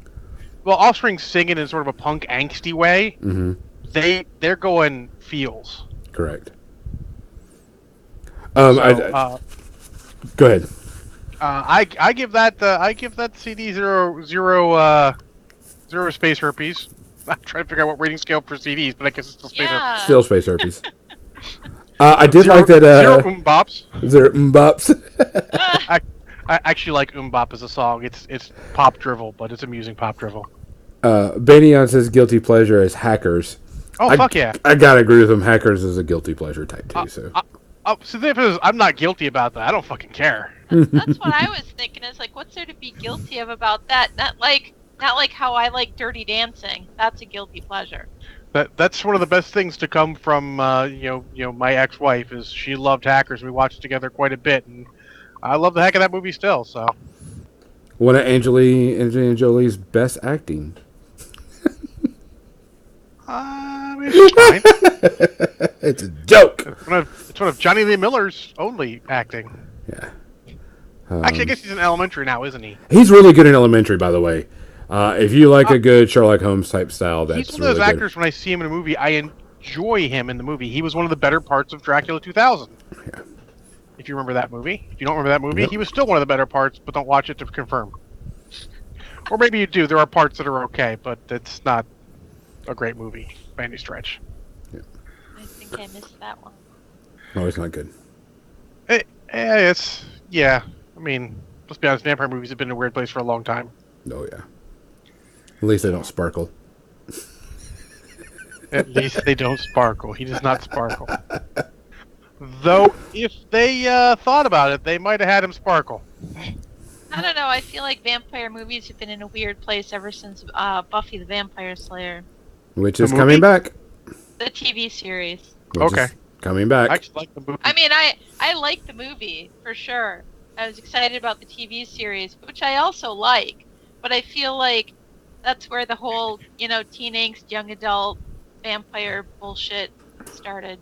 well, Offspring singing in sort of a punk angsty way. Mm-hmm. They're going feels. Correct. So, Go ahead. I give that CD zero space herpes. I'm trying to figure out what rating scale for CDs, but I guess it's still space herpes. Still space herpes. I did Zero, like that. Zero Bops. Zero Bops. I actually like Bop as a song. It's pop drivel, but it's amusing pop drivel. Banyan says guilty pleasure is Hackers. Oh, fuck yeah. I gotta agree with him. Hackers is a guilty pleasure type too. So the difference is I'm not guilty about that. I don't fucking care. That's what I was thinking. Is like, what's there to be guilty of about that? Not like how I like Dirty Dancing. That's a guilty pleasure. That's one of the best things to come from my ex-wife is she loved Hackers. We watched together quite a bit, and I love the heck of that movie still. So one of Angelina Jolie's best acting. It's fine. It's a joke. It's one of Johnny Lee Miller's only acting. Yeah. Actually, I guess he's in Elementary now, isn't he? He's really good in Elementary, by the way. If you like a good Sherlock Holmes type style, that's he's one of those really actors. good. When I see him in a movie, I enjoy him in the movie. He was one of the better parts of Dracula 2000. Yeah. If you remember that movie. If you don't remember that movie, Yep. he was still one of the better parts, but don't watch it to confirm. Or maybe you do. There are parts that are okay, but it's not a great movie by any stretch. I think I missed that one. No, it's not good. Yeah. I mean, let's be honest. Vampire movies have been in a weird place for a long time. Oh yeah. At least they don't sparkle. At least they don't sparkle. He does not sparkle. Though, if they thought about it, they might have had him sparkle. I don't know. I feel like vampire movies have been in a weird place ever since Buffy the Vampire Slayer, Which The is movie? coming back. the TV series. Which Okay. is coming back. I actually like the movie. I mean, I like the movie for sure. I was excited about the TV series, which I also like. But I feel like that's where the whole, teen angst, young adult vampire bullshit started.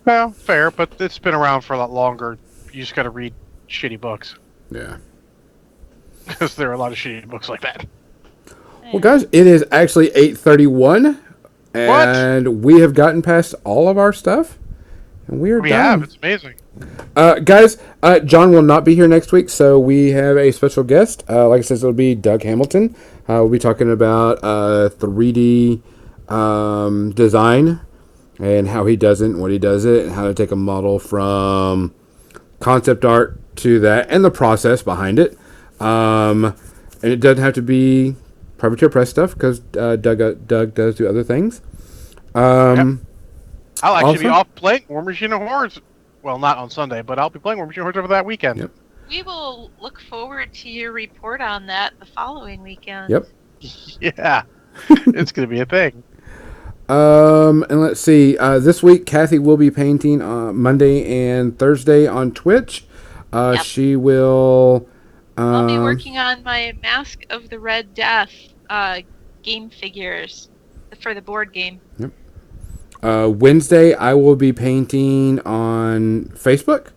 Well, fair, but it's been around for a lot longer. You just got to read shitty books Yeah. because there are a lot of shitty books like that. Well, guys, it is actually 8:31, and we have gotten past all of our stuff, and we are We done. have. It's amazing. Guys, John will not be here next week, so we have a special guest. Like I said, it'll be Doug Hamilton. We'll be talking about 3D design and how he does it and what he does it, and how to take a model from concept art to that, and the process behind it. And it doesn't have to be Privateer Press stuff, because Doug does do other things. I'll actually be also- off playing War Machine of Horrors. Well, not on Sunday, but I'll be playing War Machine of Horrors over that weekend. Yep. We will look forward to your report on that the following weekend. Yep. Yeah. It's going to be a thing. And let's see. This week, Kathy will be painting Monday and Thursday on Twitch. Yep. She will. I'll be working on my Mask of the Red Death game figures for the board game. Wednesday, I will be painting on Facebook.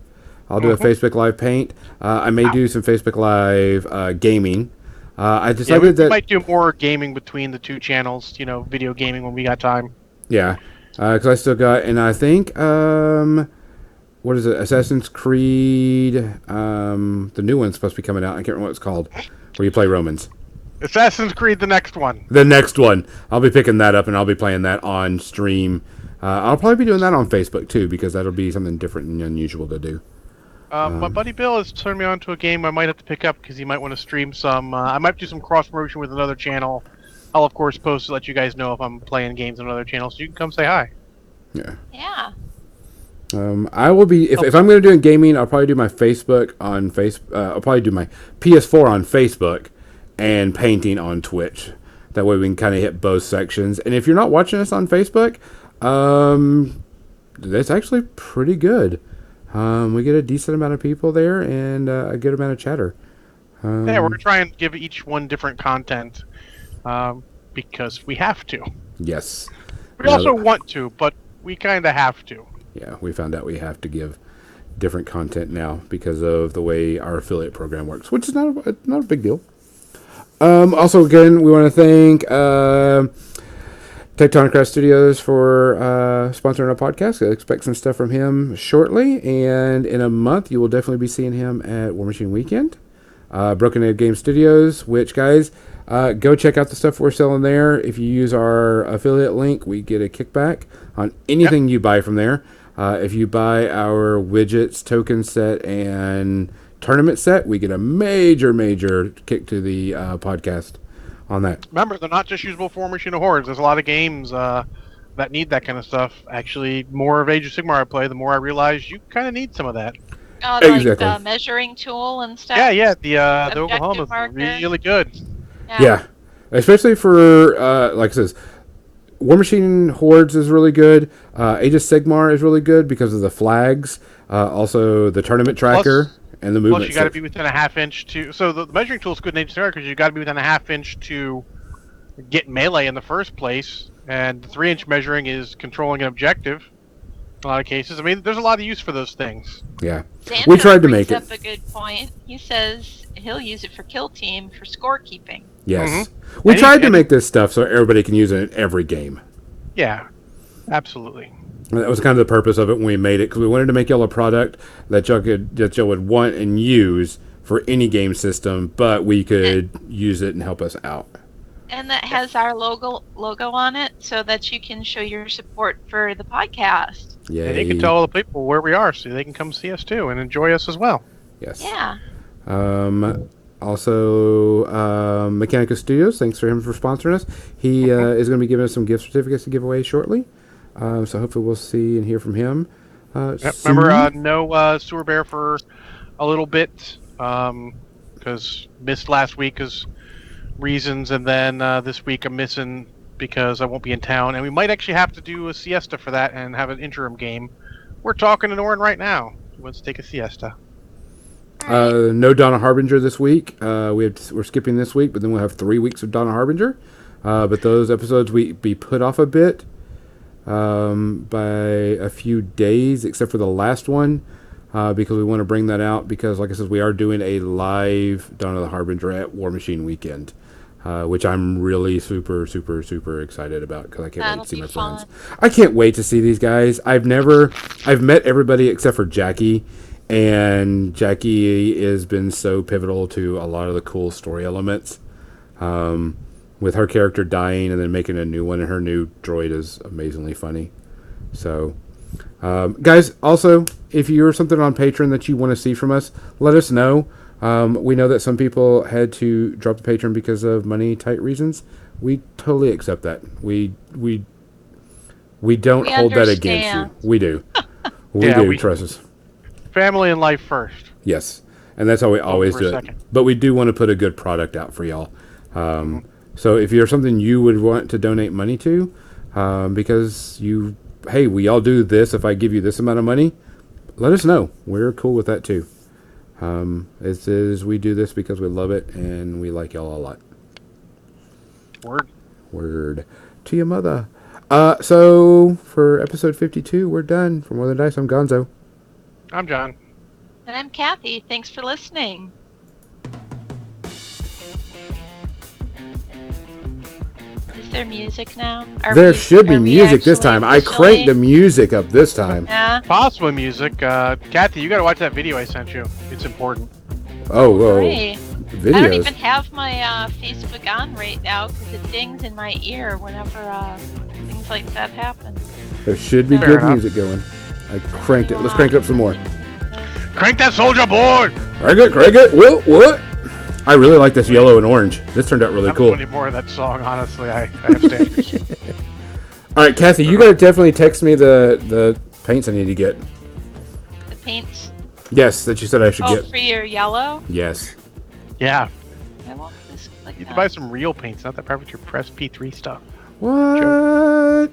I'll do a Facebook Live paint. I may do some Facebook Live gaming. I decided we that might do more gaming between the two channels. Video gaming when we got time. yeah, because I still got, and I think what is it? Assassin's Creed. The new one's supposed to be coming out. I can't remember what it's called. Where you play Romans. Assassin's Creed, the next one. The next one, I'll be picking that up, and I'll be playing that on stream. I'll probably be doing that on Facebook too, because that'll be something different and unusual to do. My buddy Bill has turned me on to a game I might have to pick up because he might want to stream some. I might do some cross promotion with another channel. I'll of course post to let you guys know if I'm playing games on another channel, so you can come say hi. Yeah. Yeah. I will be if I'm going to do gaming. I'll probably do my Facebook on I'll probably do my PS4 on Facebook and painting on Twitch. That way we can kind of hit both sections. And if you're not watching us on Facebook, that's actually pretty good. We get a decent amount of people there and a good amount of chatter. Yeah, we're trying to give each one different content because we have to. Yes. We also want to, but we kind of have to. Yeah, we found out we have to give different content now because of the way our affiliate program works, which is not a big deal. Also, again, we want to thank Tectonic Craft Studios for sponsoring our podcast. I expect some stuff from him shortly, and in a month, you will definitely be seeing him at War Machine Weekend. Broken Egg Game Studios, which, guys, go check out the stuff we're selling there. If you use our affiliate link, we get a kickback on anything you buy from there. If you buy our widgets, token set, and tournament set, we get a major kick to the podcast on that. Remember, they're not just usable for War Machine of Hordes. There's a lot of games that need that kind of stuff. Actually, more of Age of Sigmar I play, the more I realize you kind of need some of that. Oh, like the measuring tool and stuff? Yeah, the Oklahoma is really good. Yeah, especially for, like I says, War Machine Hordes is really good. Age of Sigmar is really good because of the flags. Also, the tournament tracker and the movement. Plus, you got to be within a half inch to... So the measuring tool is good in Age of Sigmar because you got to be within a half inch to get melee in the first place. And the 3-inch measuring is controlling an objective in a lot of cases. I mean, there's a lot of use for those things. Yeah. Xander we tried to make it. Up a good point. He says he'll use it for kill team for scorekeeping. Yes. Mm-hmm. We tried to make this stuff so everybody can use it in every game. Yeah, absolutely. And that was kind of the purpose of it when we made it, because we wanted to make y'all a product that y'all would want and use for any game system, but we could use it and help us out. And that has our logo on it, so that you can show your support for the podcast. Yeah, and you can tell all the people where we are, so they can come see us too and enjoy us as well. Yes. Yeah. Also, Mechanica Studios, thanks for him for sponsoring us. He is going to be giving us some gift certificates to give away shortly. So hopefully we'll see and hear from him. Remember, no Sewer Bear for a little bit, because missed last week because reasons, and then this week I'm missing because I won't be in town, and we might actually have to do a siesta for that and have an interim game. We're talking to Norrin right now. He wants to take a siesta. No Donna Harbinger this week. We're skipping this week, but then we'll have 3 weeks of Donna Harbinger. But those episodes will be put off a bit by a few days, except for the last one, because we want to bring that out. Because, like I said, we are doing a live Donna the Harbinger at War Machine Weekend, which I'm really super excited about because I can't wait to see my friends. I can't wait to see these guys. I've met everybody except for Jackie. And Jackie has been so pivotal to a lot of the cool story elements. With her character dying and then making a new one, and her new droid is amazingly funny. So, guys, also, if you're something on Patreon that you want to see from us, let us know. We know that some people had to drop the Patreon because of money-tight reasons. We totally accept that. We don't hold that against you. We do. We do, trust us. Family and life first. Yes, and that's how we always do it. But we do want to put a good product out for y'all. So if you're something you would want to donate money to, because we all do this. If I give you this amount of money, let us know. We're cool with that too. We do this because we love it and we like y'all a lot. Word to your mother. So for episode 52, we're done. For More Than Dice, I'm Gonzo. I'm John. And I'm Kathy. Thanks for listening. Is there music now? There should be music this time. I cranked the music up this time. Yeah. Possible music. Kathy, you gotta watch that video I sent you. It's important. Great. Videos. I don't even have my Facebook on right now because it dings in my ear whenever things like that happen. There should be good music going. I cranked it. Let's crank it up some more. Crank that soldier board! Crank it. What? I really like this yellow and orange. This turned out really cool. I don't more of that song, honestly. I have standards. All right, Kathy, you gotta definitely text me the paints I need to get. The paints? Yes, that you said I should get. For your yellow? Yes. Yeah. I won't just click You need to buy some real paints, not that perfect your Press P3 stuff. What?